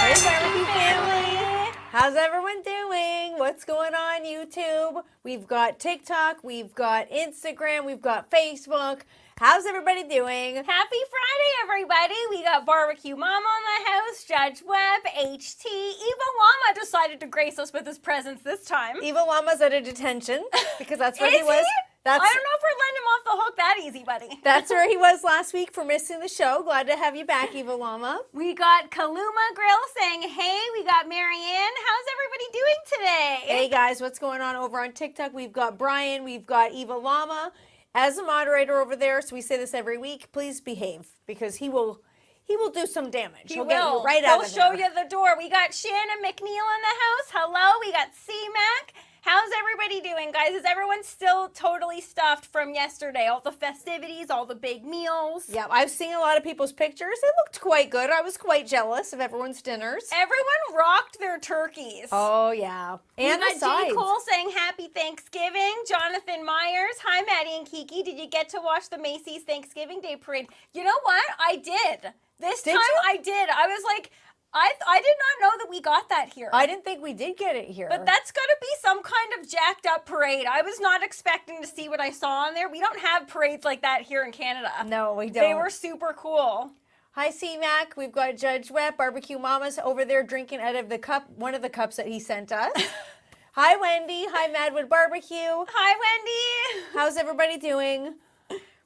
Hey, BBQ Family! How's everyone doing? What's going on YouTube? We've got TikTok, we've got Instagram, we've got Facebook. How's everybody doing? Happy Friday, everybody. We got Barbecue Mama in the house, Judge Webb, HT. Eva Llama decided to grace us with his presence this time. Eva Llama's at a detention because that's where he was. I don't know if we're letting him off the hook that easy, buddy. That's where he was last week for missing the show. Glad to have you back, Eva Llama. We got Kaluma Grill saying, hey. We got Marianne. How's everybody doing today? Hey, guys. What's going on over on TikTok? We've got Brian. We've got Eva Llama as a moderator over there. So we say this every week. Please behave because he will do some damage. He'll get you right out of there. He'll show you the door. We got Shannon McNeil in the house. Hello. We got C-Mac. How's everybody doing, guys? Is everyone still totally stuffed from yesterday? All the festivities, all the big meals? Yeah, I've seen a lot of people's pictures. It looked quite good. I was quite jealous of everyone's dinners. Everyone rocked their turkeys. Oh, yeah. And we got J. Cole saying Happy Thanksgiving. Jonathan Myers. Hi, Maddie and Kiki. Did you get to watch the Macy's Thanksgiving Day Parade? You know what? I did. This time I did. I was like... I did not know that we got that here. I didn't think we did get it here. But that's got to be some kind of jacked up parade. I was not expecting to see what I saw on there. We don't have parades like that here in Canada. No, we don't. They were super cool. Hi, C-Mac. We've got Judge Webb, Barbecue Mama's over there drinking out of the cup, one of the cups that he sent us. Hi, Wendy. Hi, Madwood Barbecue. Hi, Wendy. How's everybody doing?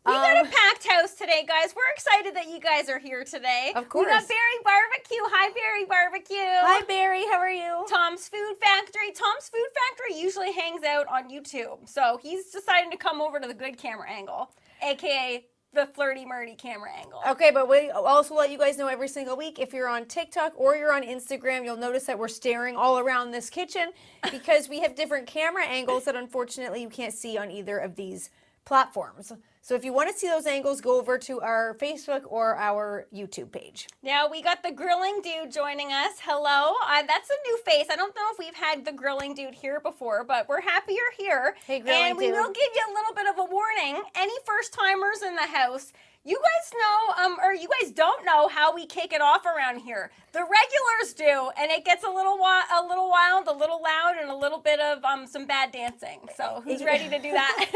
We got a packed house today, guys. We're excited that you guys are here today. Of course. We got Barry Barbecue. Hi, Barry Barbecue. Hi, Barry. How are you? Tom's Food Factory. Tom's Food Factory usually hangs out on YouTube. So he's decided to come over to the good camera angle, a.k.a. the flirty-murdy camera angle. Okay, but we also let you guys know every single week, if you're on TikTok or you're on Instagram, you'll notice that we're staring all around this kitchen because we have different camera angles that unfortunately you can't see on either of these platforms. So if you want to see those angles, go over to our Facebook or our YouTube page. Now we got the grilling dude joining us. Hello. That's a new face. I don't know if we've had the grilling dude here before, but we're happy you're here. Hey, grilling dude. And we will give you a little bit of a warning. Any first timers in the house, you guys know, or you guys don't know how we kick it off around here. The regulars do, and it gets a little wild, a little loud, and a little bit of some bad dancing. So who's ready to do that?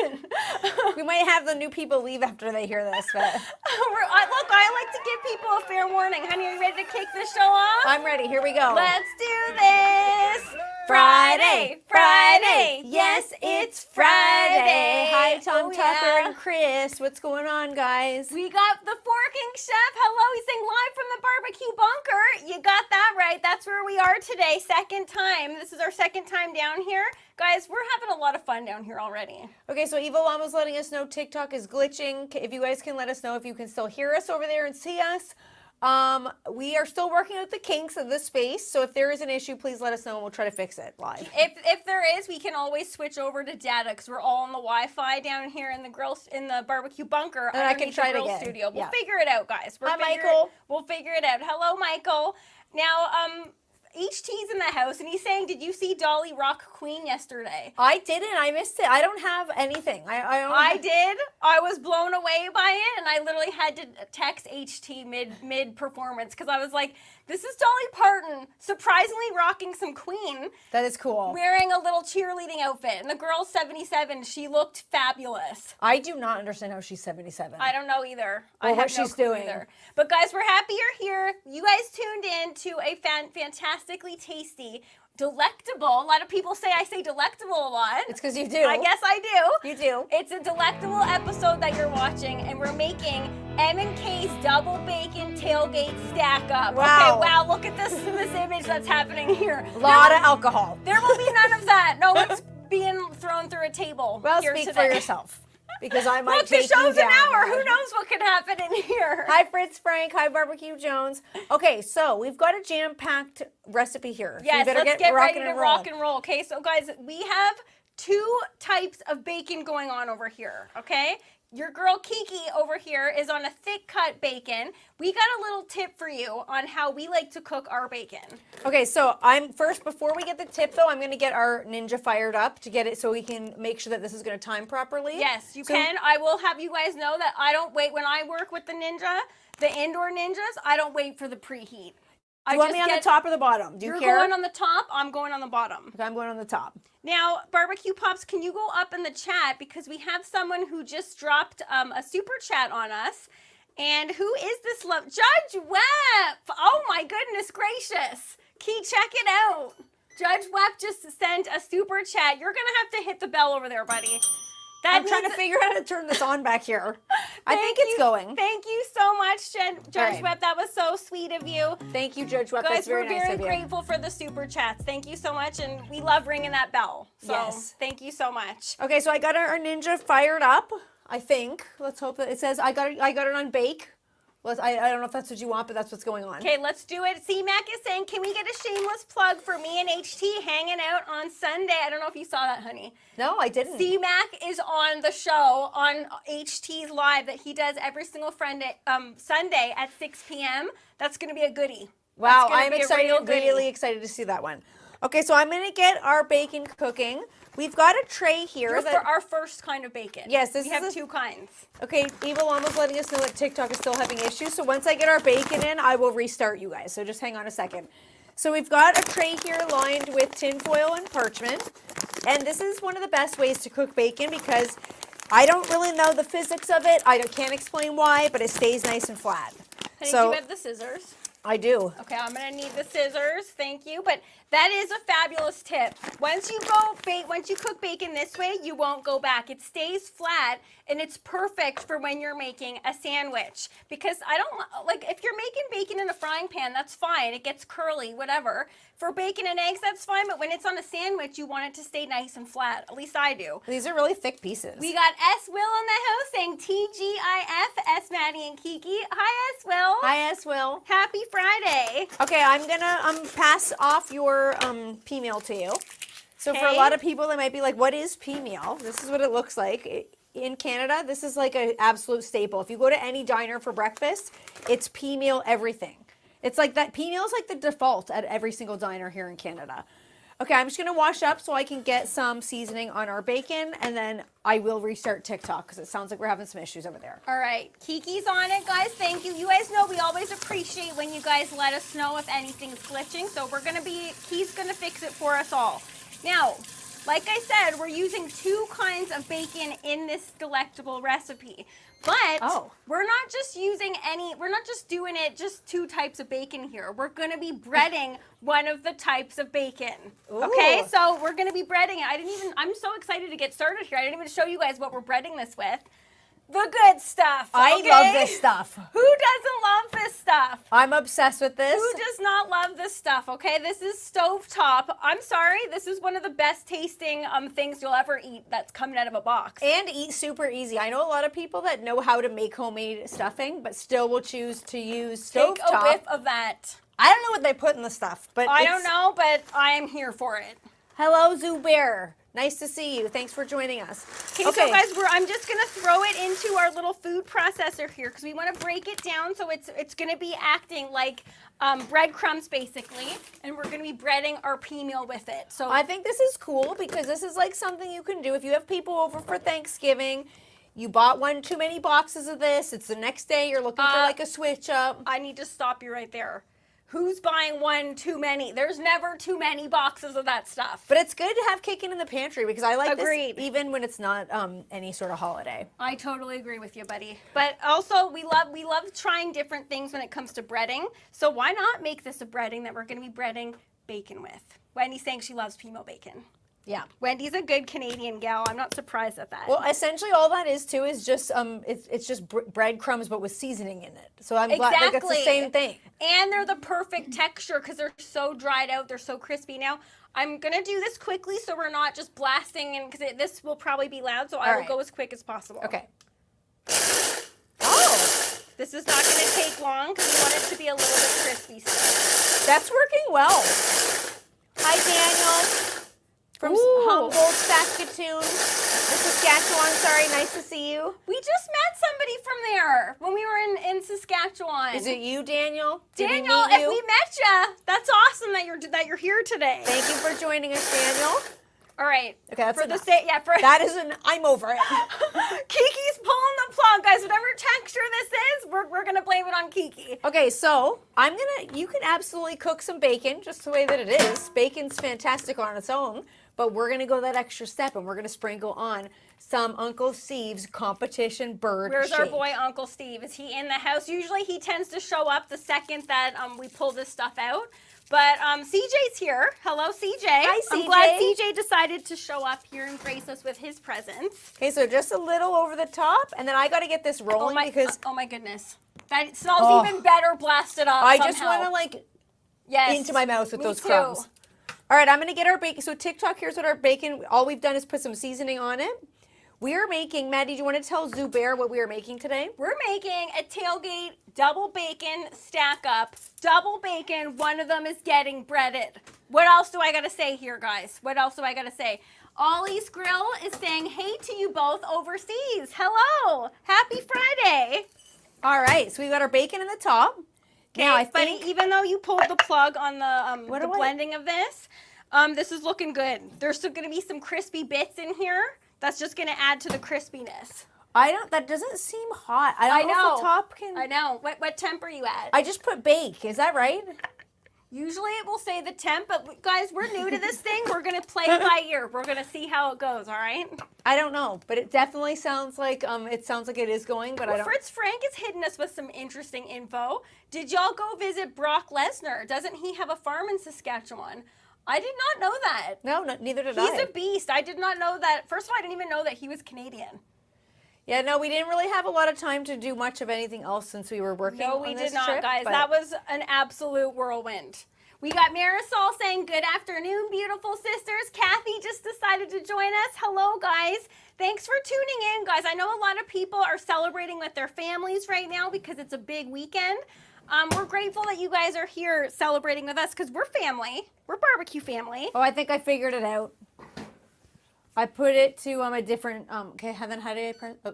We might have the new people leave after they hear this, but look, I like to give people a fair warning. Honey, are you ready to kick this show off? I'm ready. Here we go. Let's do this. Friday, Friday. Yes, it's Friday. Hi, Tom Tucker yeah. and Chris. What's going on, guys? We got the Forking Chef. Hello, he's saying live from the BBQ Bunker. You got that right. That's where we are today. Second time. This is our second time down here. Guys, we're having a lot of fun down here already. Okay, so Eva Llama's letting us know TikTok is glitching. If you guys can let us know if you can still hear us over there and see us. We are still working out the kinks of the space, so if there is an issue, please let us know and we'll try to fix it live. If there is, we can always switch over to data because we're all on the Wi-Fi down here in the BBQ Bunker. And I can try it again. Studio. We'll figure it out, guys. Hi, Michael. We'll figure it out. Hello, Michael. Now, HT's in the house, and he's saying, did you see Dolly Rock Queen yesterday? I didn't. I missed it. I don't have anything. I did. I was blown away by it, and I literally had to text HT mid performance because I was like, this is Dolly Parton surprisingly rocking some Queen. That is cool. Wearing a little cheerleading outfit, and the girl's 77. She looked fabulous. I do not understand how she's 77. I don't know either. Or what she's doing. Either. But guys, we're happy you're here. You guys tuned in to a fantastically tasty, delectable. A lot of people say I say delectable a lot. It's because you do. I guess I do. You do. It's a delectable episode that you're watching, and we're making M&K's Double-Bacon Tailgate Stack-Up. Wow. Okay, wow, look at this image that's happening here. A lot of alcohol. There will be none of that. No one's being thrown through a table. Well, here speak today. for yourself. Because I might Look, the take you show's an down. hour. Who knows what could happen in here? Hi, Fritz Frank. Hi, Barbecue Jones. Okay, so we've got a jam-packed recipe here. Yes, so let's get ready to rock and roll. Okay, so guys, we have two types of bacon going on over here, okay? Your girl Kiki over here is on a thick cut bacon. We got a little tip for you on how we like to cook our bacon. Okay, so before we get the tip though, I'm gonna get our Ninja fired up to get it so we can make sure that this is gonna time properly. Yes, you can. I will have you guys know that I don't wait when I work with the Ninja, the indoor Ninjas, I don't wait for the preheat. Do you want me on the top or the bottom? Do you care? You're going on the top. I'm going on the bottom. Okay, I'm going on the top. Now, Barbecue Pops, can you go up in the chat because we have someone who just dropped a super chat on us. And who is this love? Judge Webb! Oh my goodness gracious. Key, check it out. Judge Webb just sent a super chat. You're going to have to hit the bell over there, buddy. I'm trying to figure out how to turn this on back here. I think it's going. Thank you so much, Judge right. Webb. That was so sweet of you. Thank you, Judge Webb. Guys, That's very we're nice very of you. grateful for the super chats. Thank you so much, and we love ringing that bell. So Yes. thank you so much. Okay, so I got our Ninja fired up, I think. Let's hope that it says I got it on bake. I don't know if that's what you want, but that's what's going on. Okay, let's do it. C-Mac is saying, can we get a shameless plug for me and HT hanging out on Sunday? I don't know if you saw that, honey. No, I didn't. C-Mac is on the show on HT's Live that he does every single Sunday at 6 p.m. That's going to be a goodie. Wow, I'm excited, really excited to see that one. Okay, so I'm going to get our bacon cooking. We've got a tray here. For our first kind of bacon. Yes, we have two kinds. Okay, Eva Llama's letting us know that TikTok is still having issues. So once I get our bacon in, I will restart you guys. So just hang on a second. So we've got a tray here lined with tin foil and parchment. And this is one of the best ways to cook bacon because I don't really know the physics of it. I can't explain why, but it stays nice and flat. Honey, do you have the scissors? I do. Okay, I'm gonna need the scissors. Thank you. But that is a fabulous tip. Once you cook bacon this way, you won't go back. It stays flat, and it's perfect for when you're making a sandwich. Because I don't like if you're making bacon in a frying pan, that's fine. It gets curly, whatever. For bacon and eggs, that's fine. But when it's on a sandwich, you want it to stay nice and flat. At least I do. These are really thick pieces. We got S. Will in the house saying TGIF, S. Maddie and Kiki. Hi, S. Will. Hi, S. Will. Happy Friday. Okay, I'm gonna pass off your peameal to you. So for a lot of people, they might be like, "What is peameal?" This is what it looks like. In Canada, this is like an absolute staple. If you go to any diner for breakfast, it's peameal everything. It's like that. Peameal is like the default at every single diner here in Canada. Okay, I'm just gonna wash up so I can get some seasoning on our bacon, and then I will restart TikTok because it sounds like we're having some issues over there. All right, Kiki's on it, guys. Thank you. You guys know we always appreciate when you guys let us know if anything's glitching. So Key's gonna fix it for us all. Now, like I said, we're using two kinds of bacon in this delectable recipe. But we're not just doing it just two types of bacon here. We're gonna be breading one of the types of bacon. Ooh. Okay, so we're gonna be breading it. I'm so excited to get started here. I didn't even show you guys what we're breading this with. The good stuff. Okay? I love this stuff. Who doesn't love this stuff? I'm obsessed with this. Who does not love this stuff? Okay, this is stovetop. I'm sorry, this is one of the best tasting things you'll ever eat that's coming out of a box. And eat super easy. I know a lot of people that know how to make homemade stuffing, but still will choose to use stovetop. Take a whiff of that. I don't know what they put in the stuff, but I don't know, but I am here for it. Hello, Zubair. Nice to see you. Thanks for joining us. Okay, so guys, I'm just gonna throw it into our little food processor here because we want to break it down so it's gonna be acting like breadcrumbs basically, and we're gonna be breading our peameal with it. So I think this is cool because this is like something you can do if you have people over for Thanksgiving. You bought one too many boxes of this. It's the next day. You're looking for like a switch up. I need to stop you right there. Who's buying one too many? There's never too many boxes of that stuff. But it's good to have kicking in the pantry because I like Agreed. this even when it's not any sort of holiday. I totally agree with you, buddy. But also, we love trying different things when it comes to breading. So why not make this a breading that we're going to be breading bacon with? Wendy's saying she loves peameal bacon. Yeah. Wendy's a good Canadian gal. I'm not surprised at that. Well, essentially all that is too is just it's just breadcrumbs but with seasoning in it. So I'm glad like, it's the same thing. And they're the perfect texture because they're so dried out. They're so crispy. Now, I'm going to do this quickly so we're not just blasting in because this will probably be loud. So I will go as quick as possible. Okay. Oh! This is not going to take long because we want it to be a little bit crispy still. That's working well. Hi, Daniel. From Humboldt, Saskatoon, Saskatchewan. Sorry, nice to see you. We just met somebody from there when we were in Saskatchewan. Is it you, Daniel? Daniel, if we met you, that's awesome that you're here today. Thank you for joining us, Daniel. All right. Okay, that's for the enough. that is I'm over it. Kiki's pulling the plug, guys. Whatever texture this is, we're gonna blame it on Kiki. Okay, so you can absolutely cook some bacon just the way that it is. Bacon's fantastic on its own, but we're gonna go that extra step and we're gonna sprinkle on some Uncle Steve's competition bird Where's shake. our boy Uncle Steve? Is he in the house? Usually he tends to show up the second that we pull this stuff out. But CJ's here. Hello, CJ. Hi, CJ. I'm glad CJ decided to show up here and grace us with his presence. Okay, so just a little over the top, and then I got to get this rolling because oh my goodness, that smells even better blasted up. I just want to into my mouth with those crumbs. All right, I'm gonna get our bacon. So TikTok, here's what our bacon. All we've done is put some seasoning on it. We are making, Maddie, do you want to tell Zubair what we are making today? We're making a Tailgate Double-Bacon Stack-Up. Double bacon, one of them is getting breaded. What else do I got to say here, guys? What else do I got to say? Ollie's Grill is saying, hey to you both overseas. Hello. Happy Friday. All right, so we got our bacon in the top. Okay, now, but even though you pulled the plug on the blending of this, this is looking good. There's still going to be some crispy bits in here. That's just going to add to the crispiness. That doesn't seem hot. I don't know if the top can. I know. What temp are you at? I just put bake. Is that right? Usually it will say the temp, but guys, we're new to this thing. We're going to play it by ear. We're going to see how it goes, all right? I don't know, but it definitely sounds like it is going, but I don't. Fritz Frank is hitting us with some interesting info. Did y'all go visit Brock Lesnar? Doesn't he have a farm in Saskatchewan? I did not know that. No, neither did I. He's a beast. I did not know that. First of all, I didn't even know that he was Canadian. Yeah, no, we didn't really have a lot of time to do much of anything else since we were working on this trip. No, we did not, guys. That was an absolute whirlwind. We got Marisol saying, good afternoon, beautiful sisters. Kathy just decided to join us. Hello, guys. Thanks for tuning in, guys. I know a lot of people are celebrating with their families right now because it's a big weekend. We're grateful that you guys are here celebrating with us because we're family. We're barbecue family. Oh, I think I figured it out. I put it to a different, okay, then how did I press? Oh,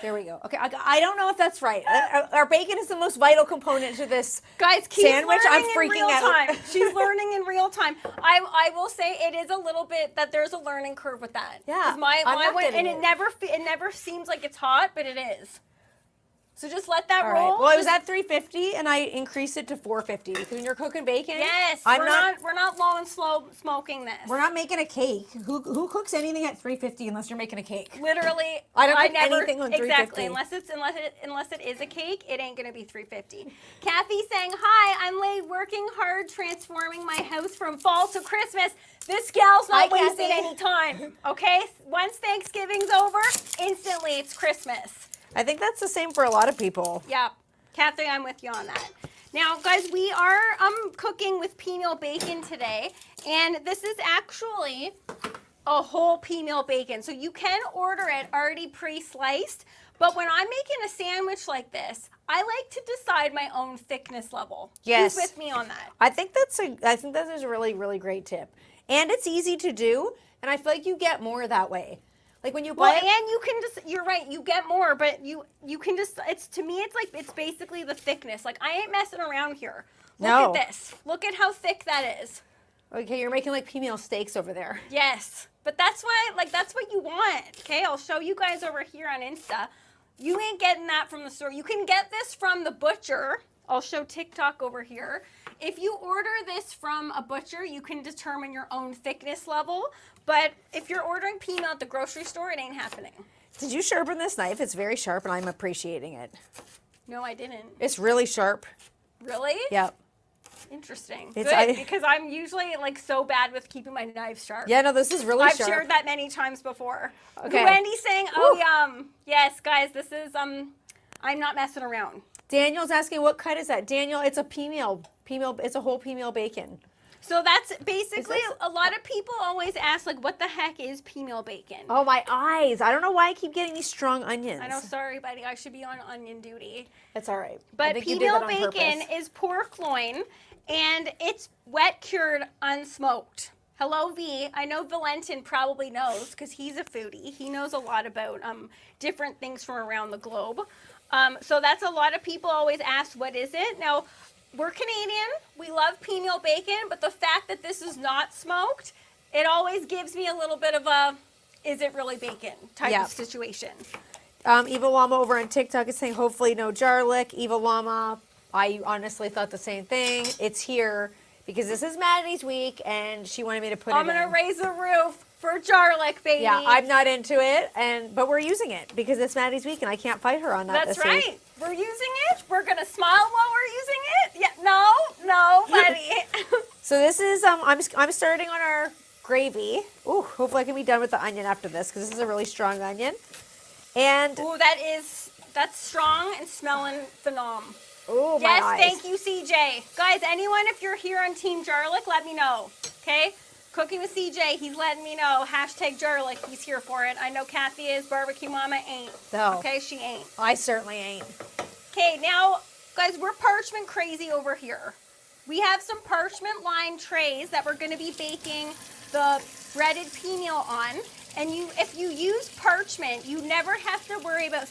there we go. Okay, I don't know if that's right. Our bacon is the most vital component to this guys, sandwich. I'm freaking out. She's learning in real time. I will say it is a little bit that there's a learning curve with that. Yeah, my one, and it never seems like it's hot, but it is. So just let that roll. Right. Well, it was at 350, and I increased it to 450 because when you're cooking bacon, yes, we're not low and slow smoking this. We're not making a cake. Who cooks anything at 350 unless you're making a cake? Literally, I don't cook anything on 350. Exactly, unless it is a cake, it ain't gonna be 350. Kathy saying, "Hi, I'm late working hard transforming my house from fall to Christmas." This gal's not wasting any time. Okay, once Thanksgiving's over, instantly it's Christmas. I think that's the same for a lot of people. Yeah. Kathy, I'm with you on that. Now, guys, we are cooking with peameal bacon today, and this is actually a whole peameal bacon. So you can order it already pre-sliced, but when I'm making a sandwich like this, I like to decide my own thickness level. Yes. Who's with me on that? I think that is a really, really great tip. And it's easy to do, and I feel like you get more that way. Like when you buy and you can just, you're right, you get more, but you can just, to me, it's basically the thickness. Like, I ain't messing around here. Look at this. Look at how thick that is. Okay, you're making like peameal steaks over there. Yes, but that's what you want. Okay, I'll show you guys over here on Insta. You ain't getting that from the store. You can get this from the butcher. I'll show TikTok over here. If you order this from a butcher, you can determine your own thickness level. But if you're ordering peameal at the grocery store, it ain't happening. Did you sharpen this knife? It's very sharp, and I'm appreciating it. No, I didn't. It's really sharp. Really? Yep. Interesting. Good, because I'm usually like so bad with keeping my knife sharp. Yeah, no, this is really sharp. I've shared that many times before. Okay. Wendy's saying, "Oh, yum." Yes, guys, this is I'm not messing around. Daniel's asking, what cut is that? Daniel, it's a peameal. It's a whole peameal bacon. So that's basically, a lot of people always ask, like, what the heck is peameal bacon? Oh, my eyes. I don't know why I keep getting these strong onions. I know, sorry, buddy. I should be on onion duty. That's all right. But peameal bacon is pork loin, and it's wet cured unsmoked. Hello, V. I know Valentin probably knows because he's a foodie. He knows a lot about different things from around the globe. So that's a lot of people always ask, what is it? Now, we're Canadian. We love peameal bacon, but the fact that this is not smoked, It always gives me a little bit of a, is it really bacon type Yeah. of situation. Eva Llama over on TikTok is saying, hopefully no garlic. Eva Llama, I honestly thought the same thing. It's here because this is Maddie's week, and she wanted me to put I'm it gonna in. raise the roof for garlic, baby. Yeah, I'm not into it, but we're using it because it's Maddie's week, and I can't fight her on that That's this right. week. We're using it. We're gonna smile while we're using it. Yeah. No, Maddie. So this is, I'm starting on our gravy. Ooh, hopefully I can be done with the onion after this because this is a really strong onion. And, Ooh, that's strong and smelling phenom. ooh, my Yes, eyes. thank you, CJ. Guys, anyone, if you're here on Team Jarlic, let me know. Okay? Cooking with CJ, he's letting me know. Hashtag Jarlic, he's here for it. I know Kathy is, Barbecue Mama ain't. No. Okay, she ain't. I certainly ain't. Okay, now, guys, we're parchment crazy over here. We have some parchment lined trays that we're going to be baking the breaded peameal on. And if you use parchment, you never have to worry about if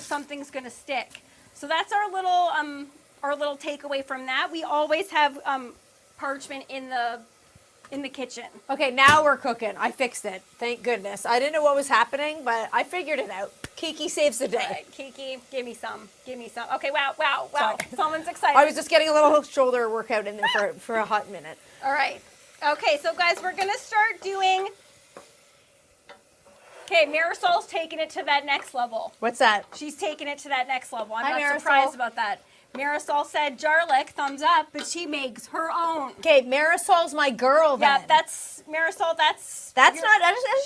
something's going to stick. So that's our little takeaway from that. We always have parchment in the kitchen. Okay, Now we're cooking. I fixed it. Thank goodness. I didn't know what was happening, but I figured it out. Kiki saves the day. all right, Kiki, give me some. Okay, wow. Sorry. Someone's excited. I was just getting a little shoulder workout in there for a hot minute. All right. Okay, so guys, we're going to start doing... Okay, Marisol's taking it to that next level. What's that? She's taking it to that next level. I'm Hi, not Marisol. surprised about that. Marisol said garlic, thumbs up, but she makes her own. Okay, Marisol's my girl then. Yeah, that's Marisol. That's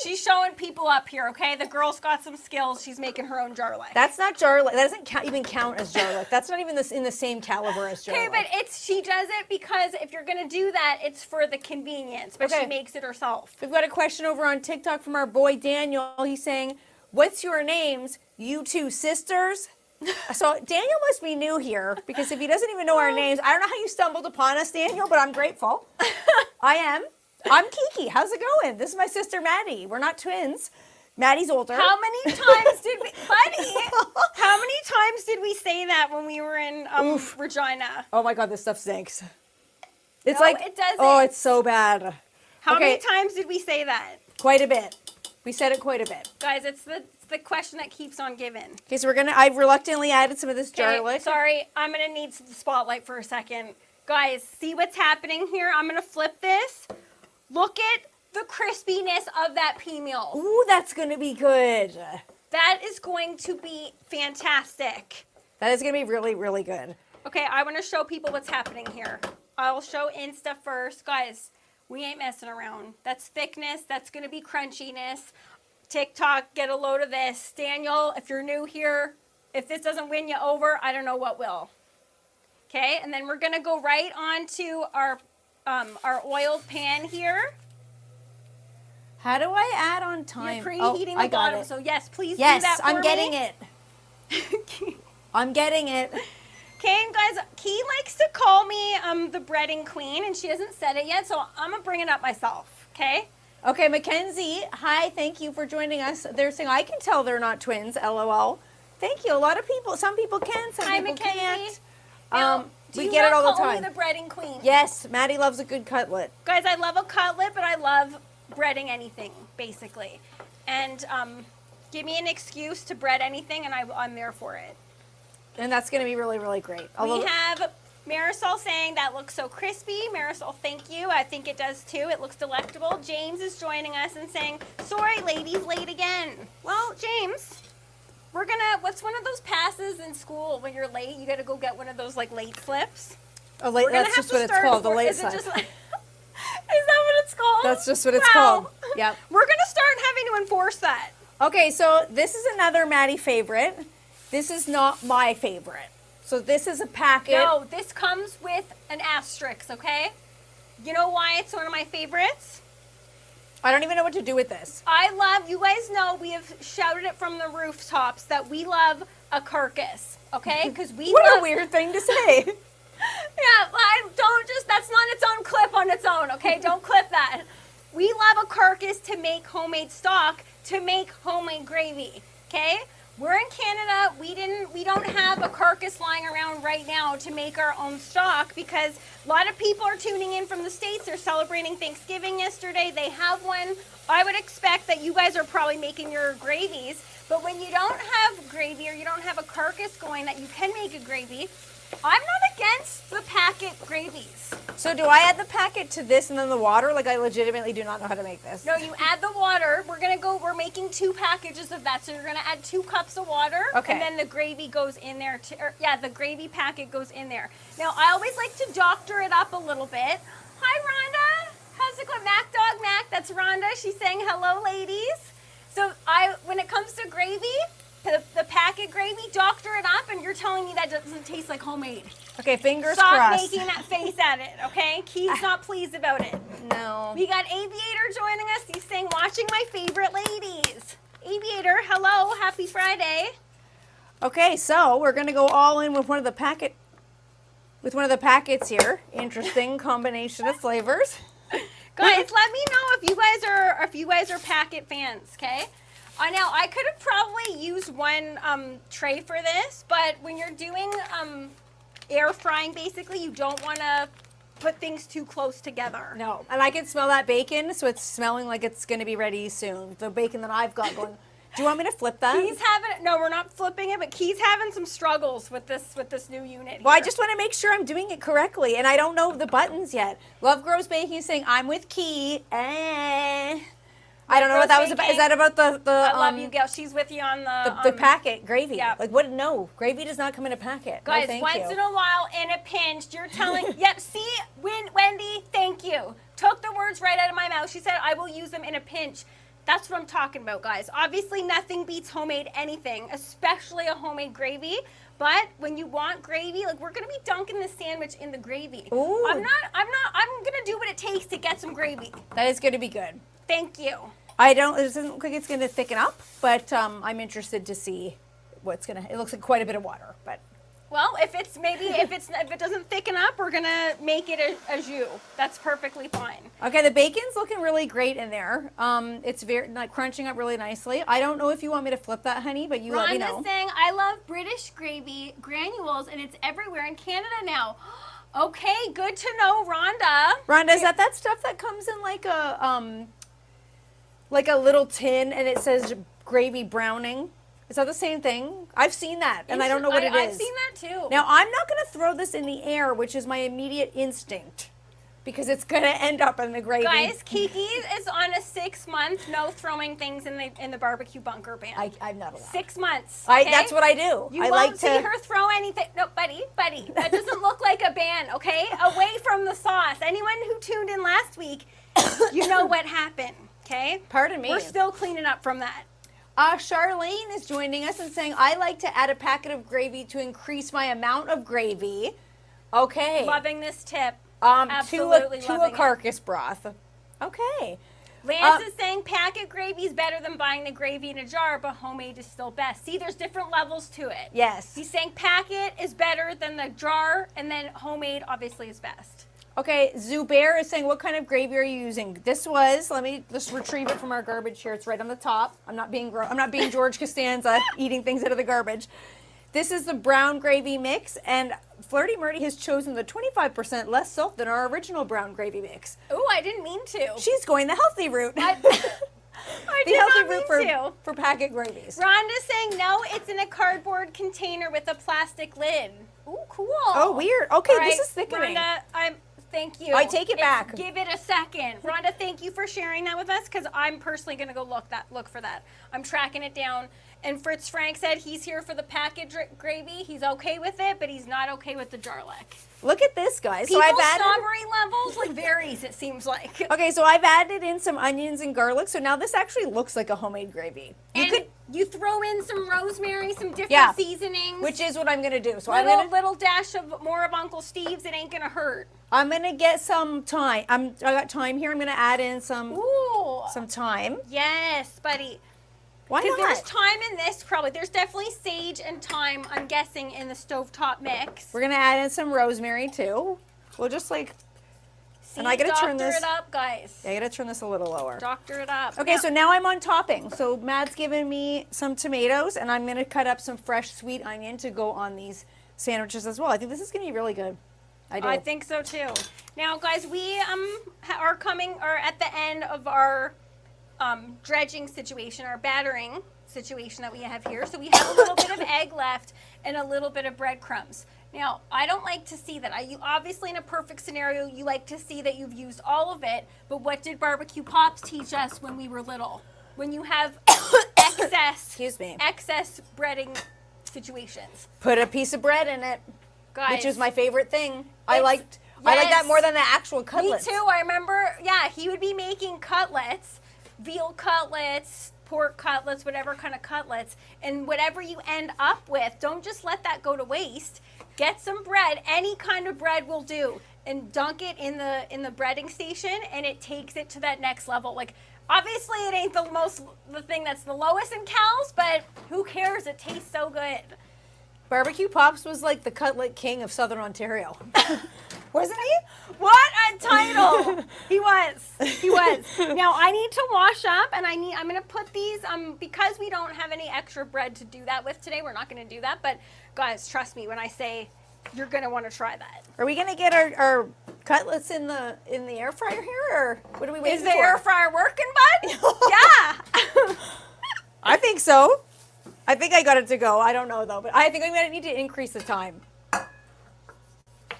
she's showing people up here. Okay, the girl's got some skills. She's making her own garlic. That's not garlic. That doesn't even count as garlic. That's not even in the same caliber as garlic. Okay, but she does it because if you're gonna do that, it's for the convenience. But Okay. she makes it herself. We've got a question over on TikTok from our boy Daniel. He's saying, "What's your names? You two sisters?" So Daniel must be new here because if he doesn't even know our names, I don't know how you stumbled upon us, Daniel, but I'm grateful. I am. I'm Kiki. How's it going? This is my sister Maddie. We're not twins. Maddie's older. How many times did we, buddy? How many times did we say that when we were in Regina? Oh my God, this stuff stinks. It's No, like it doesn't. Oh, it's so bad. How Okay. many times did we say that? Quite a bit. We said it quite a bit. Guys, it's the question that keeps on giving. Okay, so I've reluctantly added some of this garlic. Sorry, I'm gonna need the spotlight for a second. Guys, see what's happening here? I'm gonna flip this. Look at the crispiness of that peameal. Ooh, that's gonna be good. That is going to be fantastic. That is gonna be really, really good. Okay, I wanna show people what's happening here. I'll show Insta first. Guys, we ain't messing around. That's thickness, that's gonna be crunchiness. TikTok, get a load of this. Daniel, if you're new here, if this doesn't win you over, I don't know what will. Okay, and then we're gonna go right on to our oiled pan here. How do I add on time? You're preheating I the got bottom, it. so yes, please do Yes, that for I'm getting me. it. I'm getting it. Okay, and guys, Key likes to call me the breading queen, and she hasn't said it yet, so I'm gonna bring it up myself. Okay. Okay, Mackenzie, hi, thank you for joining us. They're saying, I can tell they're not twins, LOL. Thank you. A lot of people, some people can, some Hi, people Mackenzie. can't. Now, do We you get it not all the call time. me the breading queen? Yes, Maddie loves a good cutlet. Guys, I love a cutlet, but I love breading anything, basically. And give me an excuse to bread anything, and I'm there for it. And that's going to be really, really great. We have Marisol saying that looks so crispy. Marisol, thank you. I think it does too. It looks delectable. James is joining us and saying, sorry, ladies, late again. Well, James, what's one of those passes in school when you're late? You got to go get one of those like late slips. Oh, late, that's just what it's called, the late slip. Is that what it's called? That's just what it's Wow. called. Yep. We're going to start having to enforce that. Okay, so this is another Maddie favorite. This is not my favorite. So this is a packet. No, this comes with an asterisk, okay? You know why it's one of my favorites? I don't even know what to do with this. You guys know we have shouted it from the rooftops that we love a carcass, okay? Because What a weird thing to say. Yeah, that's not its own clip on its own, okay? Don't clip that. We love a carcass to make homemade stock, to make homemade gravy, okay? We're in Canada. We don't have a carcass lying around right now to make our own stock because a lot of people are tuning in from the States. They're celebrating Thanksgiving yesterday. They have one. I would expect that you guys are probably making your gravies. But when you don't have gravy or you don't have a carcass going that you can make a gravy, I'm not against the packet gravies. So do I add the packet to this and then the water? Like I legitimately do not know how to make this. No, you add the water. We're making 2 packages of that. So you're gonna add 2 cups of water. Okay. And then the gravy goes in there the gravy packet goes in there. Now I always like to doctor it up a little bit. Hi Rhonda. How's it going? Mac Dog Mac, that's Rhonda. She's saying hello ladies. So when it comes to gravy, the packet gravy, doctor it up, and you're telling me that doesn't taste like homemade. Okay, fingers Stop crossed. making that face at it, okay? Key's not pleased about it. No. We got Aviator joining us. He's saying, watching my favorite ladies. Aviator, hello, happy Friday. Okay, so we're gonna go all in with one of the packets here. Interesting combination of flavors. Guys, let me know if you guys are packet fans, okay? Now I could have probably used one tray for this, but when you're doing air frying, basically, you don't want to put things too close together. No, and I can smell that bacon, so it's smelling like it's gonna be ready soon. The bacon that I've got going. Do you want me to flip that? No, we're not flipping it, but Key's having some struggles with this new unit. Well, I just want to make sure I'm doing it correctly, and I don't know the buttons yet. Love Grows Baking is saying, I'm with Key. I don't know what that was about. Is that about the I love you, Gail. She's with you on the packet gravy? Yeah. Like what? No, gravy does not come in a packet. Guys, no, thank once you. in a while, in a pinch, you're telling. Yep. See, Wendy, thank you. Took the words right out of my mouth. She said, "I will use them in a pinch." That's what I'm talking about, guys. Obviously, nothing beats homemade anything, especially a homemade gravy. But when you want gravy, like we're gonna be dunking the sandwich in the gravy. Ooh. I'm gonna do what it takes to get some gravy. That is going to be good. Thank you. It doesn't look like it's going to thicken up, but I'm interested to see what's going to. It looks like quite a bit of water, but. Well, if it doesn't thicken up, we're gonna make it a jus. That's perfectly fine. Okay, the bacon's looking really great in there. It's very crunching up really nicely. I don't know if you want me to flip that, honey, but you let me know. Rhonda's saying, I love British gravy granules, and it's everywhere in Canada now. Okay, good to know, Rhonda. Rhonda, is that stuff that comes in like a little tin and it says gravy browning? Is that the same thing? I've seen that, and I don't know what it is. I've seen that too. Now, I'm not going to throw this in the air, which is my immediate instinct, because it's going to end up in the gravy. Guys, Kiki is on a 6-month no throwing things in the BBQ Bunker ban. I'm not allowed. 6 months. Okay? That's what I do. You I won't like see to her throw anything. No, buddy, that doesn't look like a ban, okay? Away from the sauce. Anyone who tuned in last week, you know what happened, okay? Pardon me. We're still cleaning up from that. Charlene is joining us and saying, I like to add a packet of gravy to increase my amount of gravy. Okay. Loving this tip. To Absolutely a loving carcass broth. Okay. Lance is saying packet gravy is better than buying the gravy in a jar, but homemade is still best. See, there's different levels to it. Yes. He's saying packet is better than the jar, and then homemade obviously is best. Okay, Zubair is saying, what kind of gravy are you using? This was, let me just retrieve it from our garbage here. It's right on the top. I'm not being George Costanza eating things out of the garbage. This is the brown gravy mix, and Flirty Murdy has chosen the 25% less salt than our original brown gravy mix. Oh, I didn't mean to. She's going the healthy route. I The did healthy not mean route to. for packet gravies. Rhonda's saying, no, it's in a cardboard container with a plastic lid. Ooh, cool. Oh, weird. Okay, All this right, is thickening. Rhonda, thank you. I take it back. Give it a second. Rhonda, thank you for sharing that with us, because I'm personally going to go look for that. I'm tracking it down. And Fritz Frank said he's here for the package gravy. He's okay with it, but he's not okay with the jarlic. Look at this, guys. People's so I've added snobbery levels varies, it seems like. Okay, so I've added in some onions and garlic, so now this actually looks like a homemade gravy. You throw in some rosemary, some different seasonings. Which is what I'm gonna do. So little dash of more of Uncle Steve's. It ain't gonna hurt. I'm gonna get some thyme. I got thyme here. I'm gonna add in some thyme. Yes, buddy. Why not? Because there's thyme in this, probably. There's definitely sage and thyme, I'm guessing, in the stovetop mix. We're gonna add in some rosemary too. We'll just And I gotta turn Doctor this. it up, guys. I gotta turn this a little lower. Doctor it up. Okay, Now- so now I'm on topping. So Matt's given me some tomatoes, and I'm gonna cut up some fresh sweet onion to go on these sandwiches as well. I think this is gonna be really good. I do. I think so too. Now, guys, we are at the end of our dredging situation, our battering situation that we have here. So we have a little bit of egg left and a little bit of breadcrumbs. Now, I don't like to see that. Obviously, in a perfect scenario, you like to see that you've used all of it. But what did barbecue pops teach us when we were little? When you have excess breading situations, put a piece of bread in it, guys. which is my favorite thing. I like that more than the actual cutlets. Me too. I remember. Yeah, he would be making cutlets, veal cutlets, pork cutlets, whatever kind of cutlets, and whatever you end up with, don't just let that go to waste. Get some bread, any kind of bread will do, and dunk it in the breading station, and it takes it to that next level. Like, obviously, it ain't the thing that's the lowest in calories, but who cares? It tastes so good. Barbecue Pops was like the cutlet king of Southern Ontario. Wasn't he? What a title! He was. Now I need to wash up, and I'm gonna put these because we don't have any extra bread to do that with today. We're not gonna do that, but guys, trust me when I say you're gonna want to try that. Are we gonna get our cutlets in the air fryer here, or what are we waiting for? Is the air fryer working, bud? Yeah. I think so. I think I got it to go. I don't know though, but I think I'm gonna need to increase the time.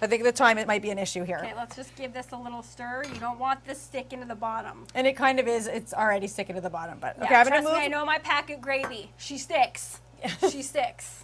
I think the time, it might be an issue here. Okay, let's just give this a little stir. You don't want this sticking to the bottom. And it kind of is. It's already sticking to the bottom, but okay, Yeah, I'm gonna trust move. me, I know my packet gravy. She sticks. She sticks.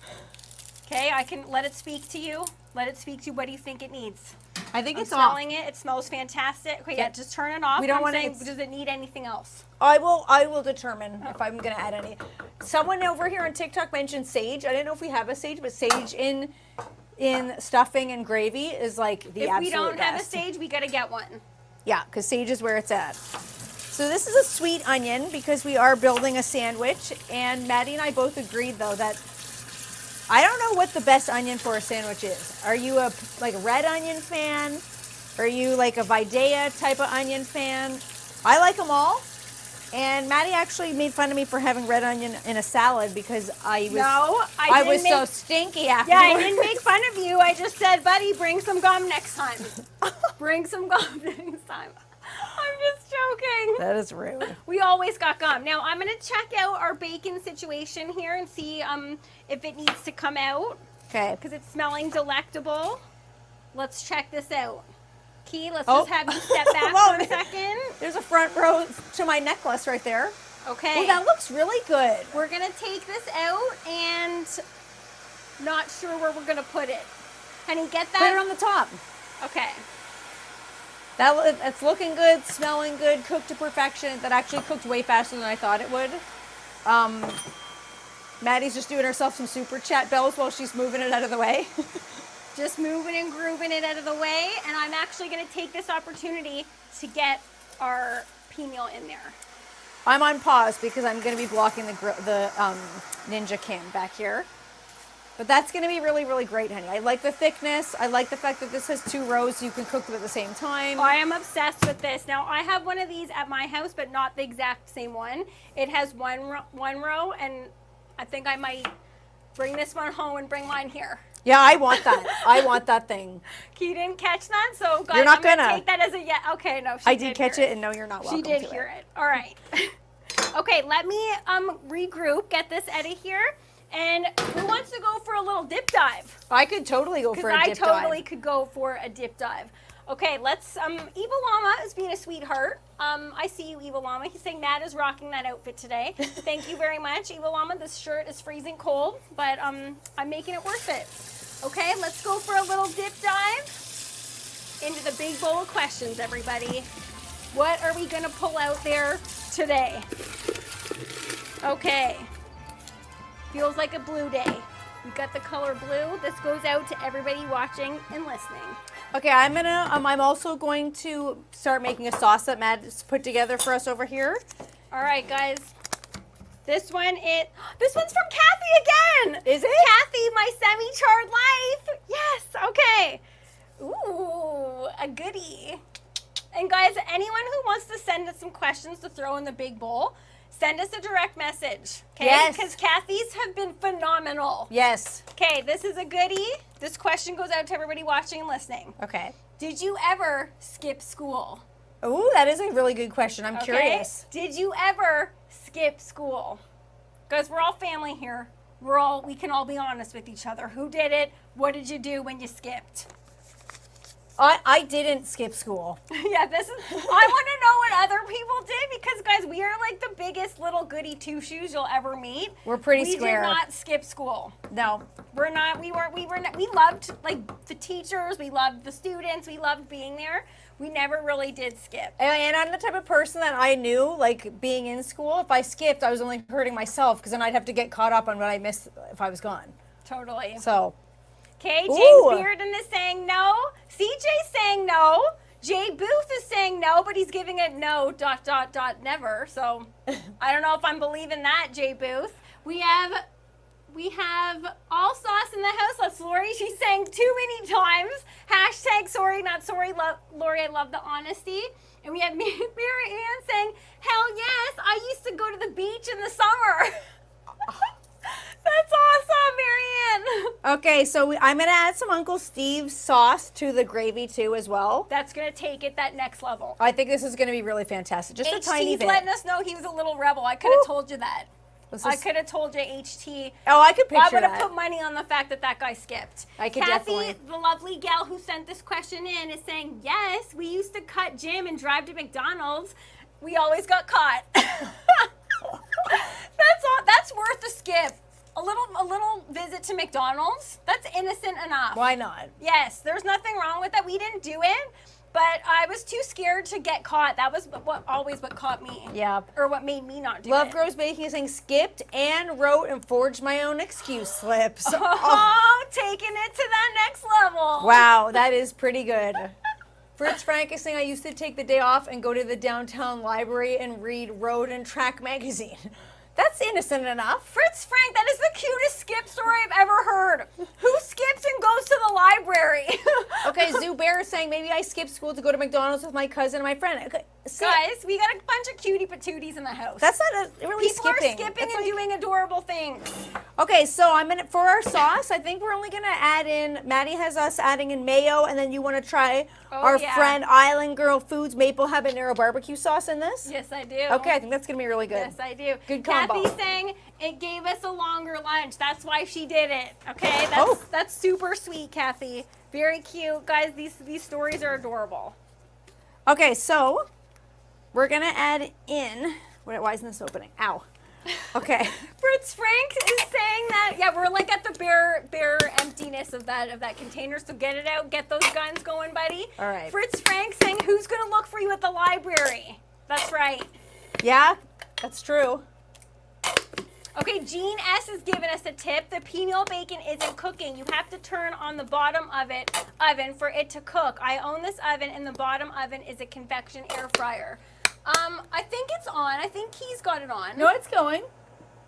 Okay, I can let it speak to you. Let it speak to you. What do you think it needs? I think it's smelling it. It smells fantastic. Okay, yeah, just turn it off. We don't I'm want saying, it. does it need anything else? I will determine if I'm gonna add any. Someone over here on TikTok mentioned sage. I didn't know if we have a sage, but sage in stuffing and gravy is like the absolute best. If we don't have a sage, we gotta get one. Yeah, because sage is where it's at. So this is a sweet onion because we are building a sandwich, and Maddie and I both agreed though that I don't know what the best onion for a sandwich is. Are you a red onion fan? Are you like a Videa type of onion fan? I like them all. And Maddie actually made fun of me for having red onion in a salad because I was so stinky afterwards. Yeah, I didn't make fun of you. I just said, buddy, bring some gum next time. Bring some gum next time. I'm just joking. That is rude. We always got gum. Now, I'm going to check out our bacon situation here and see if it needs to come out. Okay. Because it's smelling delectable. Let's check this out. Key, let's just have you step back for a second. There's a front row to my necklace right there. Okay. Oh, that looks really good. We're going to take this out and not sure where we're going to put it. Honey, get that? Put it on the top. Okay. It's looking good, smelling good, cooked to perfection. That actually cooked way faster than I thought it would. Maddie's just doing herself some super chat bells while she's moving it out of the way. Just moving and grooving it out of the way, and I'm actually going to take this opportunity to get our peameal in there. I'm on pause because I'm going to be blocking the Ninja can back here. But that's going to be really, really great, honey. I like the thickness. I like the fact that this has 2 rows so you can cook them at the same time. I am obsessed with this. Now, I have one of these at my house, but not the exact same one. It has one row, and I think I might bring this one home and bring mine here. Yeah, I want that. I want that thing. You didn't catch that, so guys, you're not I'm gonna take that as a yeah. Okay, no, I did catch it, and no, you're not welcome. She did hear it. All right. Okay, let me regroup, get this out of here, and who wants to go for a little dip dive? I could totally go for a dip dive. I totally could go for a dip dive. Okay, let's. Evil Llama is being a sweetheart. I see you, Evil Llama. He's saying Matt is rocking that outfit today. Thank you very much, Evil Llama. This shirt is freezing cold, but I'm making it worth it. Okay, let's go for a little dip dive into the big bowl of questions, everybody. What are we gonna pull out there today? Okay, feels like a blue day. We got the color blue. This goes out to everybody watching and listening. Okay, I'm also going to start making a sauce that Matt's put together for us over here. All right, guys. This one's from Kathy again. Is it? Kathy, my semi-charred life. Yes, okay. Ooh, a goodie. And guys, anyone who wants to send us some questions to throw in the big bowl, send us a direct message, okay? Yes. Because Kathy's have been phenomenal. Yes. Okay, this is a goodie. This question goes out to everybody watching and listening. Okay. Did you ever skip school? Ooh, that is a really good question. I'm curious. Did you ever skip school? Because we're all family here. We can all be honest with each other. Who did it? What did you do when you skipped? I didn't skip school. Yeah, I want to know what other people did because, guys, we are like the biggest little goody two-shoes you'll ever meet. We're pretty square. We did not skip school. No. We're not. We loved like the teachers. We loved the students. We loved being there. We never really did skip. And I'm the type of person that I knew, like, being in school, if I skipped, I was only hurting myself because then I'd have to get caught up on what I missed if I was gone. Totally. So. Okay, James Ooh. Bearden is saying no. CJ's saying no. Jay Booth is saying no, but he's giving it no, ... never. So I don't know if I'm believing that, Jay Booth. We have all sauce in the house. That's Lori. She's saying too many times. Hashtag sorry, not sorry. Lori, I love the honesty. And we have Mary Ann saying, hell yes, I used to go to the beach in the summer. That's awesome, Marianne. Okay, so I'm going to add some Uncle Steve's sauce to the gravy, too, as well. That's going to take it that next level. I think this is going to be really fantastic. Just a tiny HT's bit. letting us know he was a little rebel. I could have told you that. I could have told you, HT. Oh, I could picture I would have that. put money on the fact that guy skipped. I could Kathy, definitely. the lovely gal who sent this question in, is saying, yes, we used to cut Jim and drive to McDonald's. We always got caught. That's worth a skip. A little visit to McDonald's, that's innocent enough. Why not? Yes, there's nothing wrong with that. We didn't do it, but I was too scared to get caught. That was what caught me. Yeah. Or what made me not do Love it. Grows Baking is saying skipped and wrote and forged my own excuse slips. Oh, taking it to that next level. Wow, that is pretty good. Fritz Frank is saying I used to take the day off and go to the downtown library and read Road and Track magazine. That's innocent enough. Fritz Frank, that is the cutest skip story I've ever heard. Who skips and goes to the library? Okay, Zoo Bear is saying maybe I skipped school to go to McDonald's with my cousin and my friend. Okay, guys, we got a bunch of cutie patooties in the house. That's not really People skipping. People are skipping and doing adorable things. Okay, so for our sauce, I think we're only gonna add in, Maddie has us adding in mayo, and then you wanna try our friend Island Girl Foods maple habanero barbecue sauce in this? Yes, I do. Okay, I think that's gonna be really good. Yes, I do. Good combo. Kathy's saying it gave us a longer lunch. That's why she did it. Okay, that's super sweet, Kathy. Very cute. Guys, these stories are adorable. Okay, so we're gonna add in, why isn't this opening? Ow. Okay. Fritz Frank is saying that, yeah, we're like at the bare emptiness of that container, so get it out, get those guns going, buddy. All right. Fritz Frank saying, who's gonna look for you at the library? That's right. Yeah, that's true. Okay, Jean S is giving us a tip. The peameal bacon isn't cooking. You have to turn on the bottom oven for it to cook. I own this oven, and the bottom oven is a convection air fryer. I think it's on. I think he's got it on. No, it's going.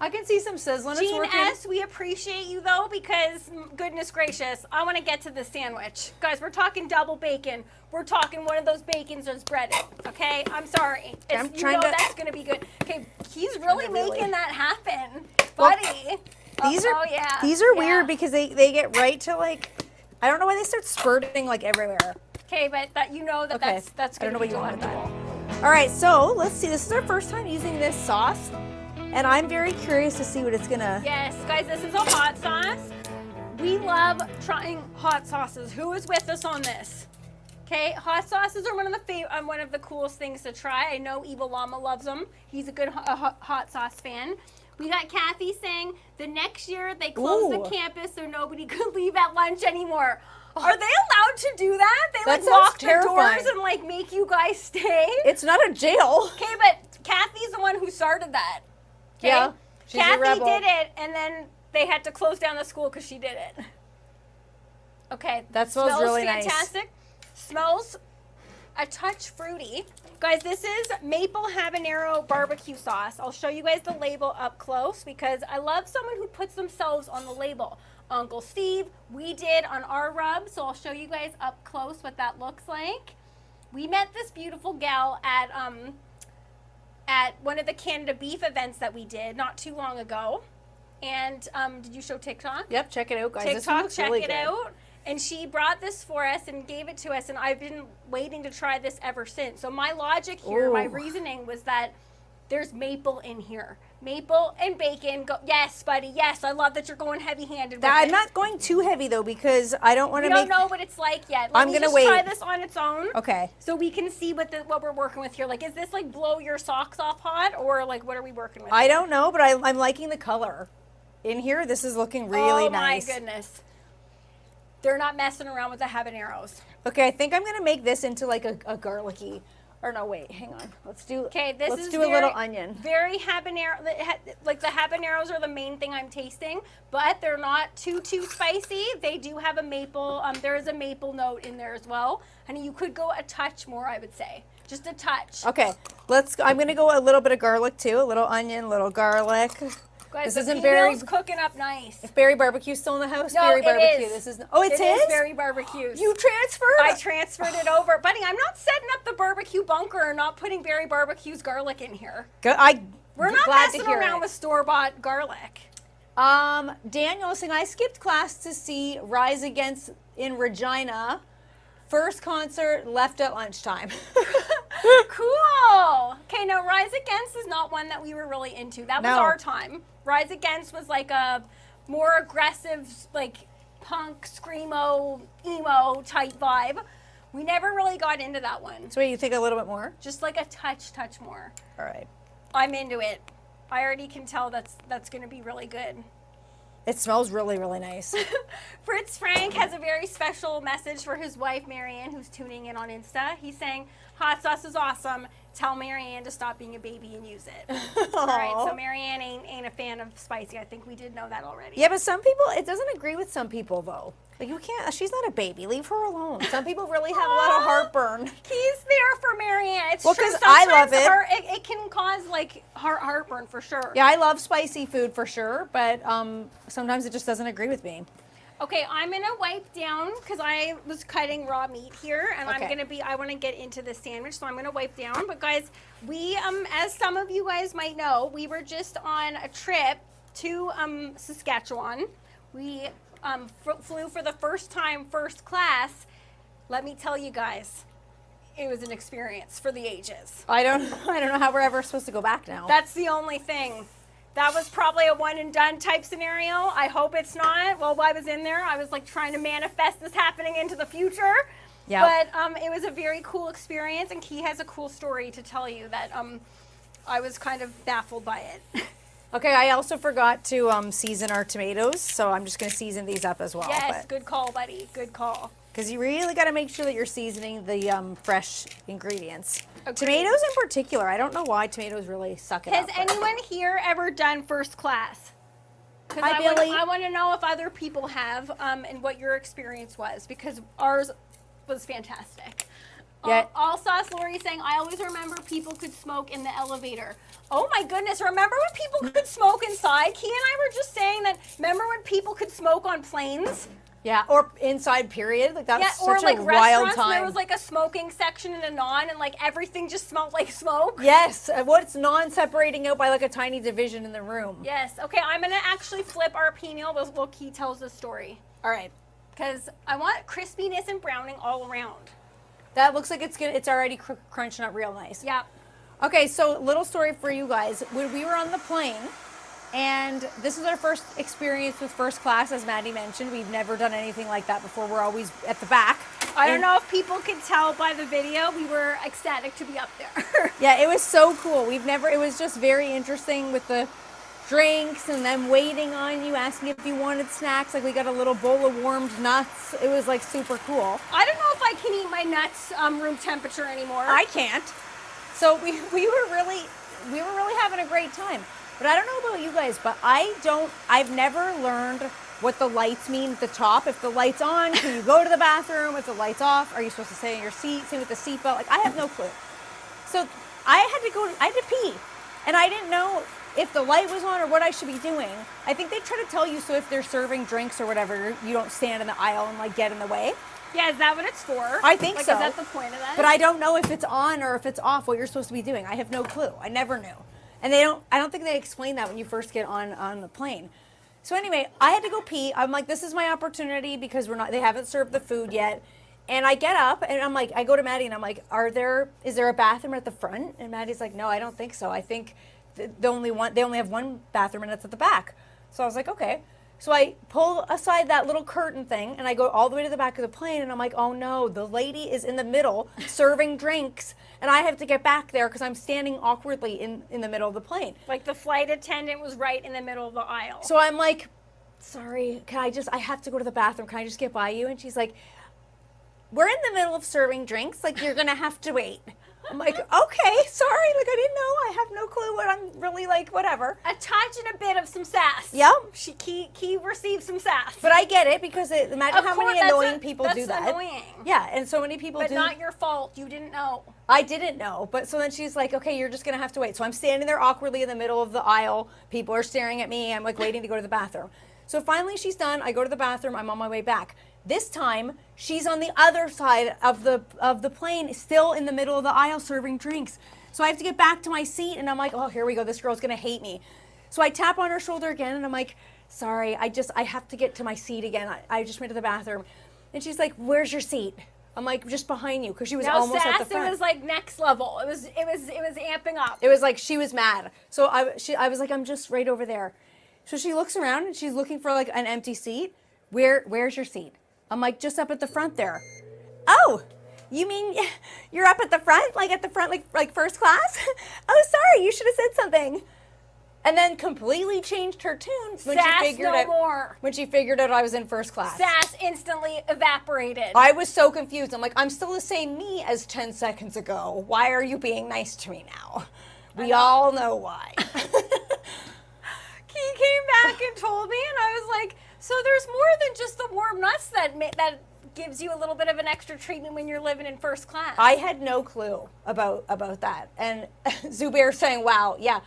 I can see some sizzling. It's Jean working. S, we appreciate you though, because goodness gracious, I want to get to the sandwich. Guys, we're talking double bacon. We're talking one of those bacons that's breaded. Okay, I'm sorry. I'm trying to. That's gonna be good. Okay, he's really making that happen, Well, buddy. These are weird because they get right to like, I don't know why they start spurting like everywhere. Okay, but that's I don't know gonna what be you want with delightful. that. All right, so let's see. This is our first time using this sauce, and I'm very curious to see what it's gonna. Yes, guys, this is a hot sauce. We love trying hot sauces. Who is with us on this? Okay, hot sauces are one of the coolest things to try. I know Evil Llama loves them. He's a good hot sauce fan. We got Kathy saying the next year they close the campus so nobody could leave at lunch anymore. Are they allowed to do that? They like lock the doors and like make you guys stay? It's not a jail. Okay, but Kathy's the one who started that. Okay? Yeah, she's a rebel. Kathy did it, and then they had to close down the school because she did it. Okay. That smells really fantastic. Smells a touch fruity. Guys, this is maple habanero barbecue sauce. I'll show you guys the label up close because I love someone who puts themselves on the label. Uncle Steve, we did on our rub, so I'll show you guys up close what that looks like. We met this beautiful gal at one of the Canada Beef events that we did not too long ago. And did you show TikTok? Yep, check it out, guys. This one TikTok, looks check really it good. out. And she brought this for us and gave it to us, and I've been waiting to try this ever since. So my logic here, my Ooh. reasoning was that there's maple in here. Maple and bacon. Yes, buddy. Yes, I love that you're going heavy-handed with I'm it. not going too heavy though because I don't want to We make. don't know what it's like yet. I'm gonna wait. Try this on its own. Okay. So we can see what we're working with here. Like, is this like blow your socks off hot, or like what are we working with? I don't know, but I'm liking the color. In here, this is looking really nice. Oh my goodness. They're not messing around with the habaneros. Okay, I think I'm gonna make this into like a garlicky. Or no, wait, hang on. Let's do. Okay, this let's is do a little onion. Very habanero. Like the habaneros are the main thing I'm tasting, but they're not too spicy. They do have a maple. There is a maple note in there as well. Honey, you could go a touch more, I would say. Just a touch. Okay, I'm gonna go a little bit of garlic too. A little onion, a little garlic. Guys, This the isn't very. peameal's cooking up nice. If Berry Barbecue's still in the house, No, Berry it Barbecue. is. This is. Oh, it's It is his. Berry Barbecues. You transferred. I transferred it over. Buddy, I'm not setting up the BBQ Bunker and not putting Berry Barbecue's garlic in here. We're not glad messing to hear around it. with store-bought garlic. Daniel was saying I skipped class to see Rise Against in Regina. First concert left at lunchtime. Cool. Okay, now Rise Against is not one that we were really into. That was No. our time. Rise Against was like a more aggressive, like punk, screamo, emo type vibe. We never really got into that one. So wait, you think a little bit more? Just like a touch more. All right. I'm into it. I already can tell that's going to be really good. It smells really, really nice. Fritz Frank has a very special message for his wife, Marianne, who's tuning in on Insta. He's saying, hot sauce is awesome. Tell Marianne to stop being a baby and use it. All right, so Marianne ain't a fan of spicy. I think we did know that already. Yeah, but some people, it doesn't agree with some people though. Like you can't, she's not a baby. Leave her alone. Some people really have a lot of heartburn. He's there for Marianne. It's Well, true. 'cause I love Sometimes it. It can cause like heartburn for sure. Yeah, I love spicy food for sure, but sometimes it just doesn't agree with me. Okay, I'm gonna wipe down because I was cutting raw meat here, and Okay. I want to get into the sandwich, so I'm gonna wipe down. But guys, we as some of you guys might know, we were just on a trip to Saskatchewan. We flew for the first time, first class. Let me tell you guys, it was an experience for the ages. I don't know how we're ever supposed to go back now. That's the only thing. That was probably a one and done type scenario. I hope it's not. Well, while I was in there, I was like trying to manifest this happening into the future. Yeah. But it was a very cool experience, and Key has a cool story to tell you that I was kind of baffled by it. Okay, I also forgot to season our tomatoes, so I'm just going to season these up as well. Yes, good call, buddy. Good call. Because you really got to make sure that you're seasoning the fresh ingredients. Agreed. Tomatoes in particular, I don't know why tomatoes really suck it Has up. but- anyone here ever done first class? Because Hi, Billy. I want to know if other people have and what your experience was, because ours was fantastic. Yeah. All sauce Lori saying, I always remember people could smoke in the elevator. Oh my goodness, remember when people could smoke inside? Key and I were just saying that, remember when people could smoke on planes? Yeah, or inside period. Like that was Yeah, or such like a wild restaurants, time. and there was like a smoking section and a non, and like everything just smelled like smoke. Yes, what's non-separating out by like a tiny division in the room. Yes, okay, I'm gonna actually flip our peameal while Key tells the story. All right. Because I want crispiness and browning all around. That looks like it's already crunching up real nice. Yeah. Okay, so little story for you guys. When we were on the plane, and this is our first experience with first class, as Maddie mentioned. We've never done anything like that before. We're always at the back. I don't know if people could tell by the video, we were ecstatic to be up there. Yeah, it was so cool. It was just very interesting with the drinks and them waiting on you, asking if you wanted snacks. Like we got a little bowl of warmed nuts. It was like super cool. I don't know if I can eat my nuts room temperature anymore. I can't. So we were really having a great time. But I don't know about you guys, but I've never learned what the lights mean at the top. If the light's on, can you go to the bathroom? If the light's off, are you supposed to stay in your seat? Same with the seatbelt. Like I have no clue. So I had to pee. And I didn't know if the light was on or what I should be doing. I think they try to tell you so if they're serving drinks or whatever, you don't stand in the aisle and like get in the way. Yeah, is that what it's for? I think so. Is that the point of that? But I don't know if it's on or if it's off, what you're supposed to be doing. I have no clue. I never knew. And I don't think they explain that when you first get on the plane. So anyway, I had to go pee. I'm like, this is my opportunity because they haven't served the food yet. And I get up and I'm like, I go to Maddie and I'm like, is there a bathroom at the front? And Maddie's like, no, I don't think so. I think they only have one bathroom and it's at the back. So I was like, okay. So I pull aside that little curtain thing and I go all the way to the back of the plane and I'm like, oh no, the lady is in the middle serving drinks and I have to get back there because I'm standing awkwardly in the middle of the plane. Like the flight attendant was right in the middle of the aisle. So I'm like, sorry, I have to go to the bathroom. Can I just get by you? And she's like, we're in the middle of serving drinks. Like, you're going to have to wait. I'm like, okay, sorry. Like, I didn't know. I have no clue what I'm really like, whatever. A touch and a bit of some sass. Yep. Key received some sass. But I get it because imagine how many annoying people do that. That's annoying. Yeah, and so many people do. But not your fault. You didn't know. I didn't know. But so then she's like, okay, you're just going to have to wait. So I'm standing there awkwardly in the middle of the aisle. People are staring at me. I'm like waiting to go to the bathroom. So finally she's done. I go to the bathroom. I'm on my way back. This time, she's on the other side of the plane, still in the middle of the aisle serving drinks. So I have to get back to my seat, and I'm like, oh, here we go. This girl's going to hate me. So I tap on her shoulder again, and I'm like, sorry, I have to get to my seat again. I just went to the bathroom. And she's like, where's your seat? I'm like, just behind you, because she was almost at the front. It was like next level. It was amping up. It was like she was mad. So I was like, I'm just right over there. So she looks around, and she's looking for like an empty seat. Where's your seat? I'm like, just up at the front there. Oh, you mean you're up at the front? Like at the front, like first class? Oh, sorry, you should have said something. And then completely changed her tune when she figured out I was in first class. Sass instantly evaporated. I was so confused. I'm like, I'm still the same me as 10 seconds ago. Why are you being nice to me now? We all know why. He came back and told me, and I was like, so there's more than just the warm nuts that gives you a little bit of an extra treatment when you're living in first class. I had no clue about that. And Zubair saying, wow, yeah.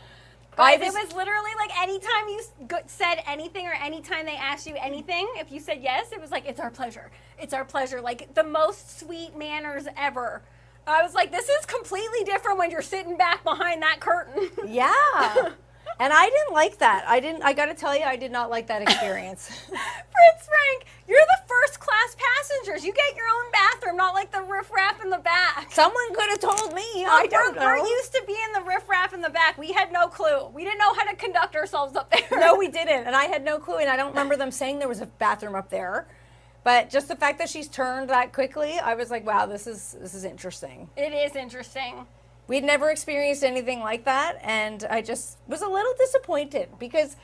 It was literally like anytime you said anything or anytime they asked you anything, if you said yes, it was like, it's our pleasure. It's our pleasure. Like the most sweet manners ever. I was like, this is completely different when you're sitting back behind that curtain. Yeah. And I didn't like that. I got to tell you, I did not like that experience. Fritz Frank, you're the first class passengers. You get your own bathroom, not like the riffraff in the back. Someone could have told me. I don't know. We're used to being the riffraff in the back. We had no clue. We didn't know how to conduct ourselves up there. No, we didn't. And I had no clue. And I don't remember them saying there was a bathroom up there. But just the fact that she's turned that quickly, I was like, wow, this is interesting. It is interesting. We'd never experienced anything like that, and I just was a little disappointed because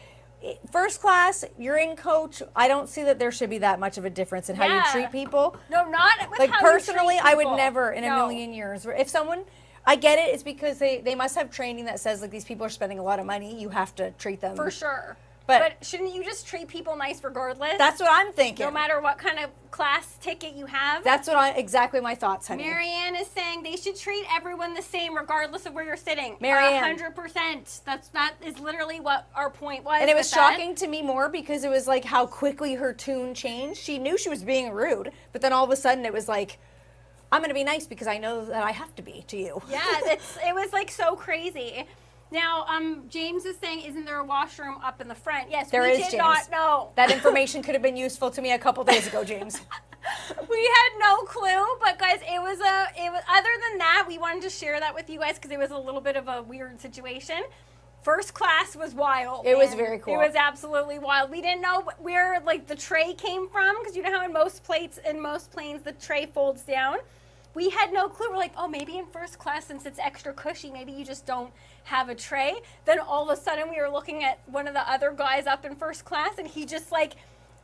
first class, you're in coach. I don't see that there should be that much of a difference in how you treat people. No, not with like how personally, you treat people. I would never in a million years. If someone, I get it, it's because they must have training that says like these people are spending a lot of money. You have to treat them for sure. But shouldn't you just treat people nice regardless? That's what I'm thinking. No matter what kind of class ticket you have. That's exactly my thoughts, honey. Marianne is saying they should treat everyone the same regardless of where you're sitting. Marianne. 100%. That is literally what our point was. And it was shocking to me more because it was like how quickly her tune changed. She knew she was being rude, but then all of a sudden it was like, I'm going to be nice because I know that I have to be to you. Yeah, it was like so crazy. Now, James is saying, isn't there a washroom up in the front? Yes, there is, James. We did not know. That information could have been useful to me a couple days ago, James. We had no clue, but guys, it was other than that, we wanted to share that with you guys because it was a little bit of a weird situation. First class was wild. It was very cool. It was absolutely wild. We didn't know where like the tray came from because you know how in most planes the tray folds down. We had no clue. We're like, oh, maybe in first class, since it's extra cushy, maybe you just don't have a tray. Then all of a sudden, we were looking at one of the other guys up in first class, and he just like,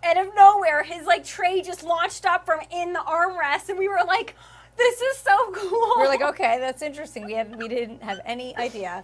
out of nowhere, his like tray just launched up from in the armrest, and we were like, this is so cool. We were like, okay, that's interesting. We didn't have any idea.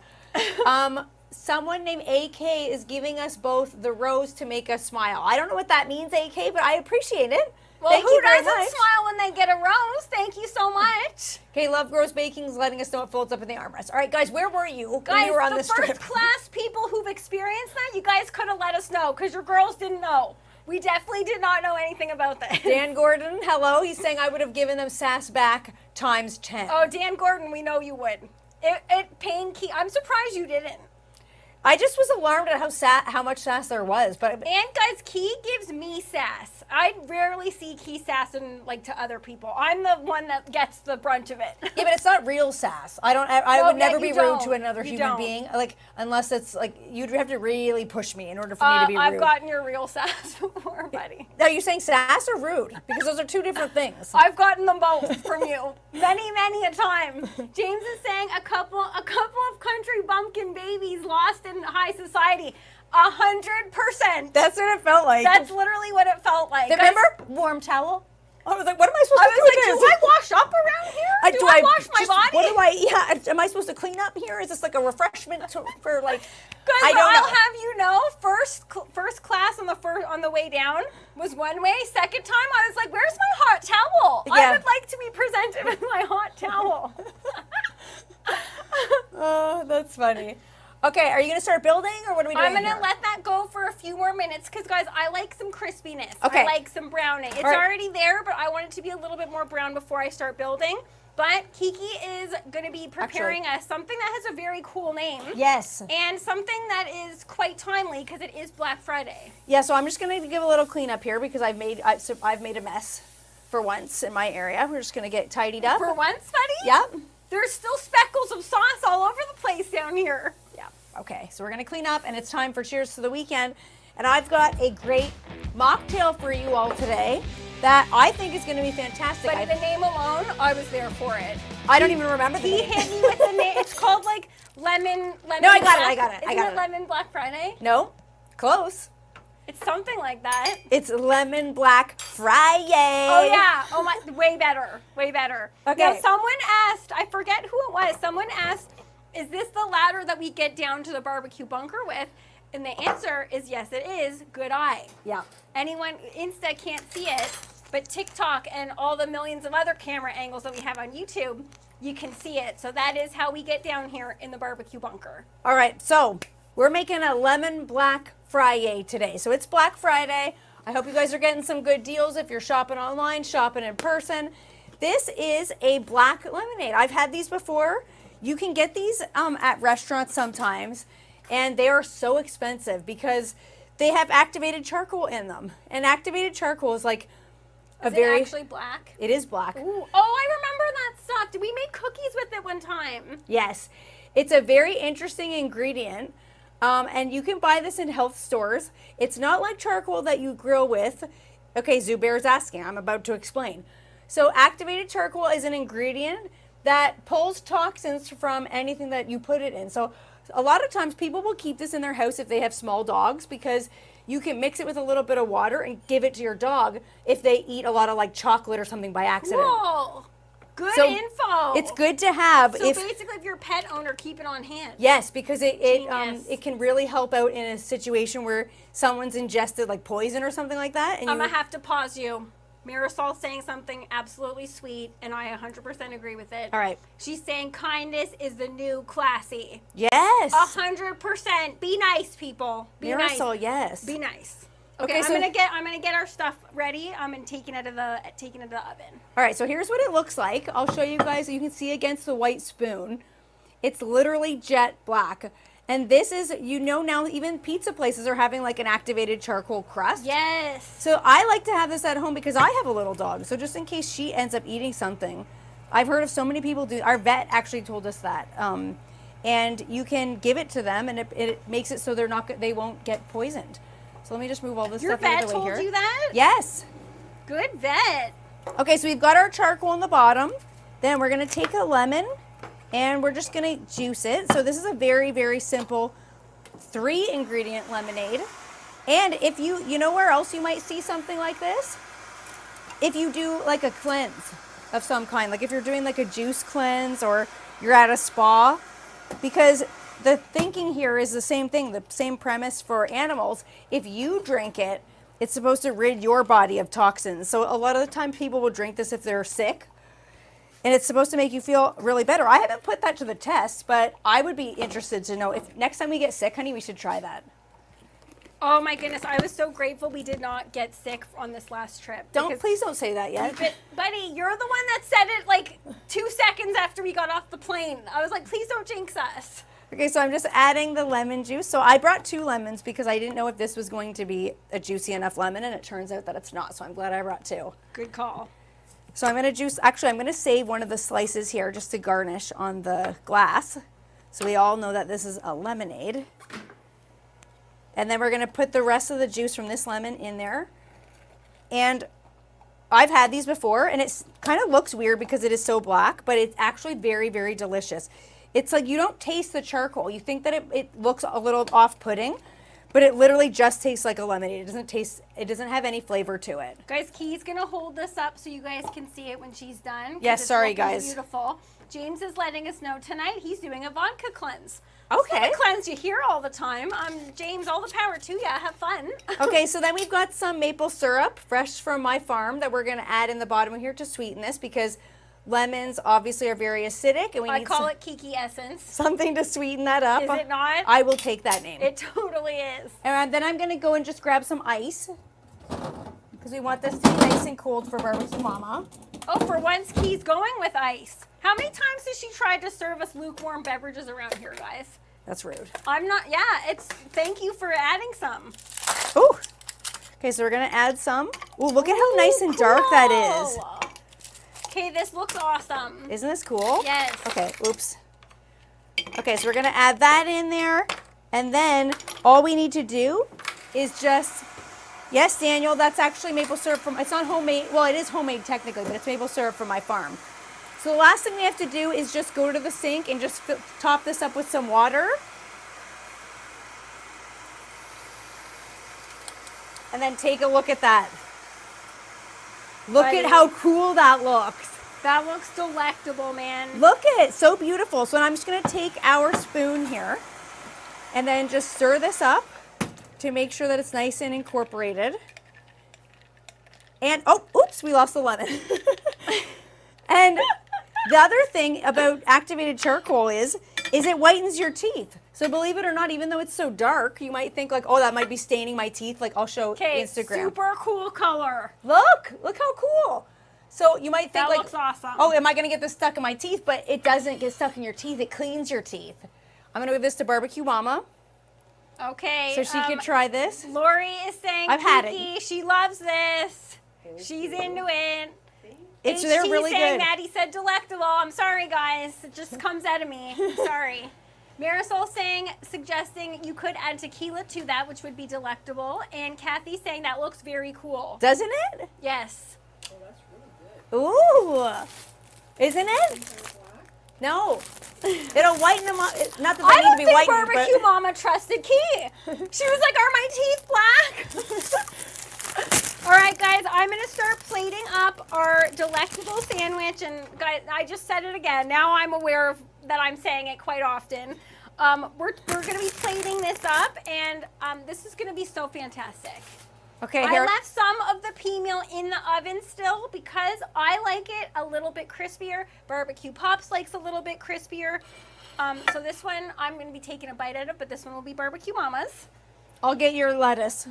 Someone named AK is giving us both the rose to make us smile. I don't know what that means, AK, but I appreciate it. Well, Thank you very doesn't much. smile when they get a rose? Thank you so much. Okay, Love Grows Baking's letting us know it folds up in the armrest. All right, guys, where were you when you were on this trip? Guys, the first class people who've experienced that, you guys could have let us know because your girls didn't know. We definitely did not know anything about this. Dan Gordon, hello. He's saying I would have given them sass back times 10. Oh, Dan Gordon, we know you would. It pained Key. I'm surprised you didn't. I just was alarmed at how much sass there was, but And guys, Key gives me sass. I rarely see Key sassing like to other people. I'm the one that gets the brunt of it. yeah, but it's not real sass. I would never be rude to another human being, like unless it's like you'd have to really push me in order for me to be rude. I've gotten your real sass before, buddy. Are you saying sass or rude? Because those are two different things. I've gotten them both from you many a time. James is saying a couple of country bumpkin babies lost in high society. 100%. That's what it felt like. That's literally what it felt like. Remember? Warm towel? I was like, what am I supposed to do with this? Do I wash up around here? Do I wash my body? What do I, am I supposed to clean up here? Is this like a refreshment for like, Guys, I don't know. I'll have you know, first class on the way down was one way. Second time, I was like, where's my hot towel? Yeah. I would like to be presented with my hot towel. Oh, that's funny. Okay, are you going to start building or what are we doing I'm going to here? let that go for a few more minutes because, guys, I like some crispiness. Okay. I like some browning. It's already there, but I want it to be a little bit more brown before I start building. But Kiki is going to be preparing us something that has a very cool name. Yes. And something that is quite timely because it is Black Friday. Yeah, so I'm just going to give a little cleanup here because I've made a mess for once in my area. We're just going to get tidied up. For once, buddy? Yep. There's still speckles of sauce all over the place down here. Yeah. Okay, so we're going to clean up and it's time for Cheers to the Weekend. And I've got a great mocktail for you all today that I think is going to be fantastic. But the name alone, I was there for it. I don't even remember the He name. hit me with the name. It's called like lemon. No, I got it. Isn't it Lemon Black Friday? No, close. It's something like that. It's Lemon Black FriYAY. Oh yeah. Oh my. Way better. Way better. Okay. Now someone asked. I forget who it was. Someone asked, "Is this the ladder that we get down to the barbecue bunker with?" And the answer is yes. It is. Good eye. Yeah. Anyone Insta can't see it, but TikTok and all the millions of other camera angles that we have on YouTube, you can see it. So that is how we get down here in the barbecue bunker. All right, so we're making a Lemon Black FriYAY today. So it's Black Friday. I hope you guys are getting some good deals if you're shopping online, shopping in person. This is a black lemonade. I've had these before. You can get these at restaurants sometimes, and they are so expensive because they have activated charcoal in them. And activated charcoal is like Is it actually black? It is black. Ooh. Oh, I remember that stuff. Did we make cookies with it one time? Yes. It's a very interesting ingredient. And you can buy this in health stores. It's not like charcoal that you grill with. Okay, Zubair's asking. I'm about to explain. So activated charcoal is an ingredient that pulls toxins from anything that you put it in. So a lot of times people will keep this in their house if they have small dogs because you can mix it with a little bit of water and give it to your dog if they eat a lot of like chocolate or something by accident. Whoa. Good So info. It's good to have. So basically, if you're a pet owner, keep it on hand. Yes, because Genius. it can really help out in a situation where someone's ingested like poison or something like that. And I'm going to have to pause you. Marisol's saying something absolutely sweet, and I 100% agree with it. All right. She's saying kindness is the new classy. Yes. 100%. Be nice, people. Be nice. Marisol, yes. Be nice. Okay, Okay, so- I'm gonna get our stuff ready. I'm taking it to the oven. All right, so here's what it looks like. I'll show you guys so you can see against the white spoon. It's literally jet black. And this is, you know, now even pizza places are having like an activated charcoal crust. Yes. So I like to have this at home because I have a little dog. So just in case she ends up eating something. I've heard of so many people do, our vet actually told us that. And you can give it to them and it makes it so they won't get poisoned. So let me just move all this Your stuff out vet of the way here. told you that? Yes. Good vet. Okay, so we've got our charcoal on the bottom. Then we're gonna take a lemon and we're just gonna juice it. So this is a very, very simple 3-ingredient lemonade. And if you know where else you might see something like this? If you do like a cleanse of some kind, like if you're doing like a juice cleanse or you're at a spa, because the thinking here is the same thing, the same premise for animals. If you drink it, it's supposed to rid your body of toxins. So a lot of the time people will drink this if they're sick. And it's supposed to make you feel really better. I haven't put that to the test, but I would be interested to know if next time we get sick, honey, we should try that. Oh my goodness, I was so grateful we did not get sick on this last trip. Please don't say that yet. Buddy, you're the one that said it like 2 seconds after we got off the plane. I was like, please don't jinx us. Okay, so I'm just adding the lemon juice. So I brought 2 lemons because I didn't know if this was going to be a juicy enough lemon, and it turns out that it's not, so I'm glad I brought 2. Good call. So I'm going to I'm going to save one of the slices here just to garnish on the glass. So we all know that this is a lemonade. And then we're going to put the rest of the juice from this lemon in there. And I've had these before, and it kind of looks weird because it is so black, but it's actually very, very delicious. It's like you don't taste the charcoal. You think that it looks a little off-putting, but it literally just tastes like a lemonade. It doesn't have any flavor to it. Guys, Key's going to hold this up so you guys can see it when she's done. Yes, sorry, guys. Beautiful. James is letting us know tonight he's doing a vodka cleanse. Okay. It's not a cleanse you hear all the time. James, all the power to you. Have fun. Okay, so then we've got some maple syrup, fresh from my farm, that we're going to add in the bottom here to sweeten this because lemons obviously are very acidic, and we need call it Kiki essence. Something to sweeten that up. Is it not? I will take that name. It totally is. And then I'm going to go and just grab some ice because we want this to be nice and cold for Barbecue Mama. Oh, for once, Key's going with ice. How many times has she tried to serve us lukewarm beverages around here, guys? That's rude. I'm not, thank you for adding some. Oh, okay, so we're going to add some. Oh, look at how nice and dark that is. Okay, this looks awesome. Isn't this cool? Yes. Okay, oops. Okay, so we're going to add that in there. And then all we need to do is just, yes, Daniel, that's actually maple syrup from, it's not homemade. Well, it is homemade technically, but it's maple syrup from my farm. So the last thing we have to do is just go to the sink and just top this up with some water. And then take a look at that. Look at how cool that looks. That looks delectable, man. Look at it, so beautiful. So I'm just gonna take our spoon here and then just stir this up to make sure that it's nice and incorporated. And, oh, oops, we lost the lemon. And the other thing about activated charcoal is it whitens your teeth. So believe it or not, even though it's so dark, you might think like, oh, that might be staining my teeth. Like I'll show Instagram. Super cool color. Look how cool. So you might think that looks awesome. Oh, am I gonna get this stuck in my teeth? But it doesn't get stuck in your teeth. It cleans your teeth. I'm gonna give this to Barbecue Mama. Okay. So she can try this. Lori is saying I've had it. She loves this. She's into it. They're really saying good. Maddie said delectable. I'm sorry, guys. It just comes out of me. I'm sorry. Marisol suggesting you could add tequila to that, which would be delectable. And Kathy saying that looks very cool. Doesn't it? Yes. Oh, that's really good. Ooh. Isn't it? No. It'll whiten them up. Not that I they need to be don't think whitened. Barbecue Mama trusted Key. She was like, are my teeth black? All right, guys, I'm going to start plating up our delectable sandwich. And guys, I just said it again. Now I'm aware of that I'm saying it quite often. We're going to be plating this up, and this is going to be so fantastic. Okay, I here. left some of the peameal in the oven still because I like it a little bit crispier. Barbecue Pops likes a little bit crispier. So this one I'm going to be taking a bite out of, but this one will be Barbecue Mama's. I'll get your lettuce.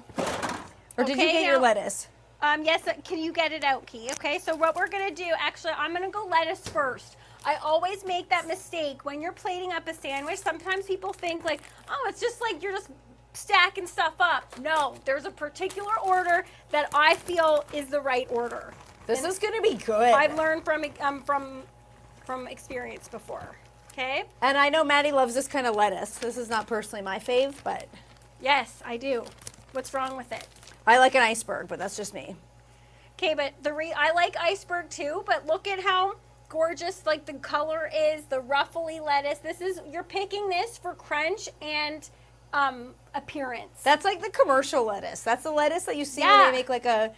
Or did you get your lettuce? Yes, can you get it out, Key? Okay, so what we're going to do, actually, I'm going to go lettuce first. I always make that mistake when you're plating up a sandwich. Sometimes people think like, oh, it's just like you're just stacking stuff up. No, there's a particular order that I feel is the right order. This is going to be good. I've learned from experience before. Okay? And I know Maddie loves this kind of lettuce. This is not personally my fave, but yes, I do. What's wrong with it? I like an iceberg, but that's just me. Okay, but I like iceberg too, but look at how gorgeous like the color is, the ruffly lettuce. You're picking this for crunch and appearance. That's like the commercial lettuce. That's the lettuce that you see when they make like a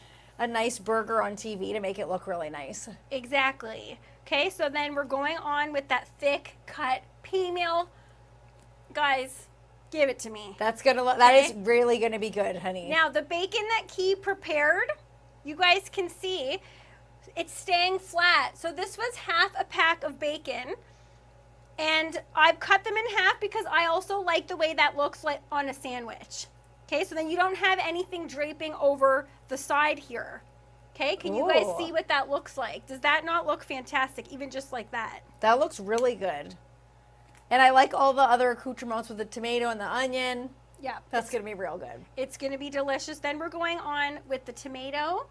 nice burger on TV to make it look really nice. Exactly. Okay, so then we're going on with that thick cut peameal. Guys, give it to me. That is really gonna be good, honey. Now the bacon that Key prepared, you guys can see, it's staying flat. So this was half a pack of bacon, and I've cut them in half because I also like the way that looks like on a sandwich. Okay, so then you don't have anything draping over the side here. Okay, can you guys see what that looks like? Does that not look fantastic, even just like that? That looks really good. And I like all the other accoutrements with the tomato and the onion. Yeah. That's going to be real good. It's going to be delicious. Then we're going on with the tomato.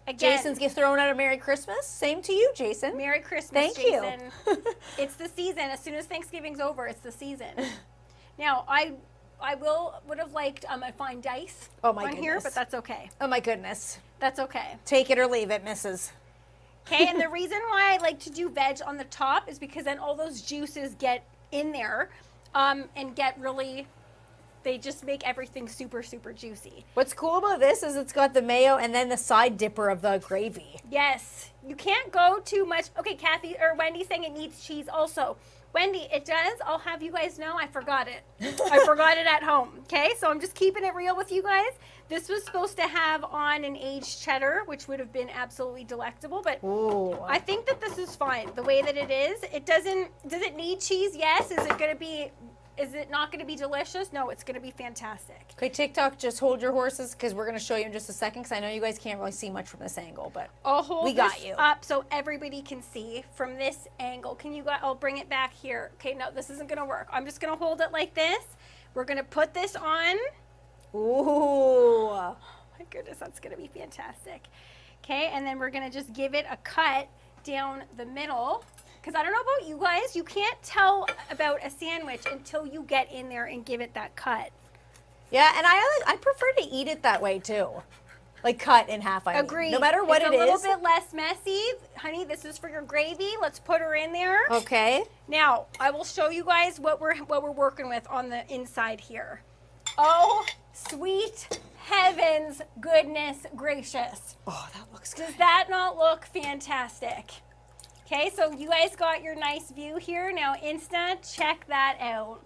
Again, Jason's gets thrown out a Merry Christmas. Same to you, Jason. Merry Christmas, Thank Jason. you. It's the season. As soon as Thanksgiving's over, it's the season. Now, I would have liked a fine dice on here, but that's okay. Oh my goodness. That's okay. Take it or leave it, missus. Okay, and the reason why I like to do veg on the top is because then all those juices get in there and get really, they just make everything super, super juicy. What's cool about this is it's got the mayo and then the side dipper of the gravy. Yes, you can't go too much. Okay, Kathy or Wendy's saying it needs cheese also. Wendy, it does. I'll have you guys know I forgot it. I forgot it at home. Okay, so I'm just keeping it real with you guys. This was supposed to have on an aged cheddar, which would have been absolutely delectable, but Ooh. I think that this is fine the way that it is. It doesn't, does it need cheese? Yes. Is it not going to be delicious? No, it's going to be fantastic. Okay, TikTok, just hold your horses because we're going to show you in just a second because I know you guys can't really see much from this angle, but I'll hold we got this you up so everybody can see from this angle. Can you guys, I'll bring it back here. Okay, no, this isn't going to work. I'm just going to hold it like this. We're going to put this on. Ooh. Oh my goodness, that's going to be fantastic. Okay, and then we're going to just give it a cut down the middle. Because I don't know about you guys, you can't tell about a sandwich until you get in there and give it that cut. Yeah, and I prefer to eat it that way too. Like cut in half, I mean. Agreed. No matter what it's it is. a little bit less messy. Honey, this is for your gravy. Let's put her in there. Okay. Now, I will show you guys what we're working with on the inside here. Oh, sweet heavens, goodness gracious. Oh, that looks good. Does that not look fantastic? Okay, so you guys got your nice view here. Now, Insta, check that out.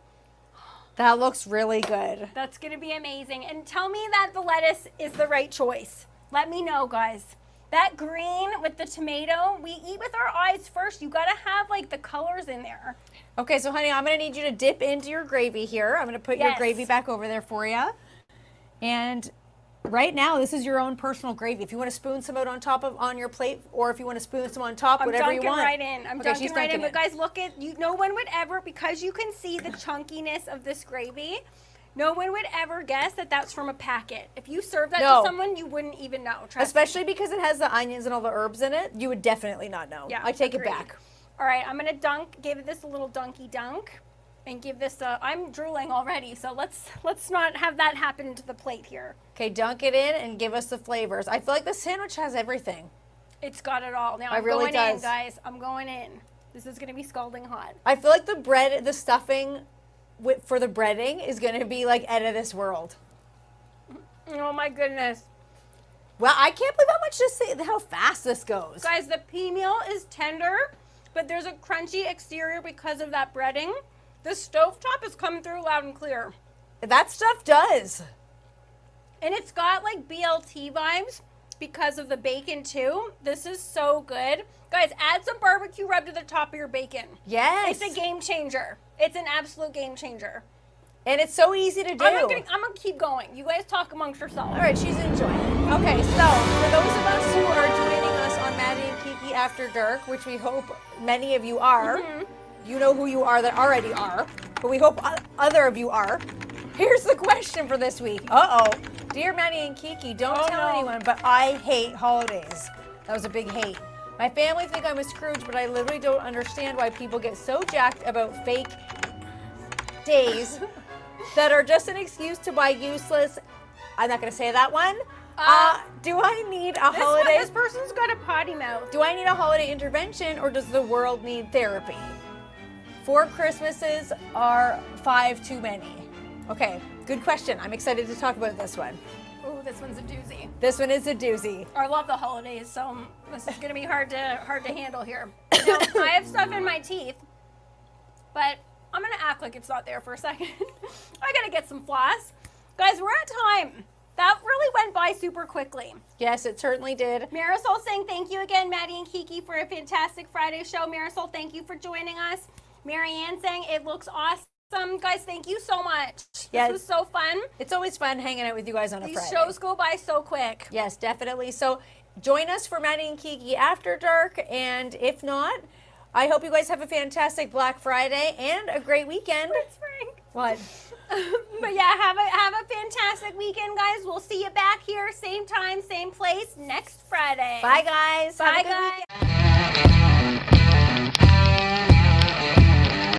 That looks really good. That's going to be amazing. And tell me that the lettuce is the right choice. Let me know, guys. That green with the tomato, we eat with our eyes first. You got to have, like, the colors in there. Okay, so honey, I'm going to need you to dip into your gravy here. I'm going to put your gravy back over there for you. And right now, this is your own personal gravy. If you want to spoon some out on your plate, or if you want to spoon some on top, whatever you want. I'm dunking right in. But guys, look at, no one would ever, because you can see the chunkiness of this gravy, no one would ever guess that that's from a packet. If you serve that to someone, you wouldn't even know. Especially because it has the onions and all the herbs in it, you would definitely not know. Yeah, I take it back. All right, I'm going to give this a little dunky dunk. And give this I'm drooling already, so let's not have that happen to the plate here. Okay, dunk it in and give us the flavors. I feel like the sandwich has everything. It's got it all. Now I'm really going in, guys. I'm going in. This is going to be scalding hot. I feel like the stuffing for the breading is going to be like out of this world. Oh my goodness. Well, I can't believe how fast this goes. Guys, the peameal is tender, but there's a crunchy exterior because of that breading. The stovetop is coming through loud and clear. That stuff does. And it's got like BLT vibes because of the bacon too. This is so good. Guys, add some barbecue rub to the top of your bacon. Yes. It's a game changer. It's an absolute game changer. And it's so easy to do. I'm gonna keep going. You guys talk amongst yourselves. All right, she's enjoying it. Okay, so for those of us who are joining us on Maddie and Kiki After Dark, which we hope many of you are, you know who you are that already are, but we hope other of you are. Here's the question for this week. Uh-oh. Dear Maddie and Kiki, don't tell anyone, but I hate holidays. That was a big hate. My family think I'm a Scrooge, but I literally don't understand why people get so jacked about fake days that are just an excuse to buy useless, I'm not going to say that one. Do I need a holiday? This person's got a potty mouth. Do I need a holiday intervention, or does the world need therapy? 4 Christmases are 5 too many. Okay, good question. I'm excited to talk about this one. Ooh, this one's a doozy. This one is a doozy. I love the holidays, so this is gonna be hard to handle here. Now, I have stuff in my teeth, but I'm gonna act like it's not there for a second. I gotta get some floss. Guys, we're at time. That really went by super quickly. Yes, it certainly did. Marisol saying thank you again, Maddie and Kiki, for a fantastic Friday show. Marisol, thank you for joining us. Marianne saying it looks awesome. Guys, thank you so much. Yeah. This was so fun. It's always fun hanging out with you guys on a These Friday. shows go by so quick. Yes, definitely. So join us for Maddie and Kiki after dark, and if not, I hope you guys have a fantastic Black Friday and a great weekend. It's Frank. What? But yeah, have a fantastic weekend, guys. We'll see you back here, same time, same place, next Friday. Bye, guys. Have a Bye, good guys. weekend.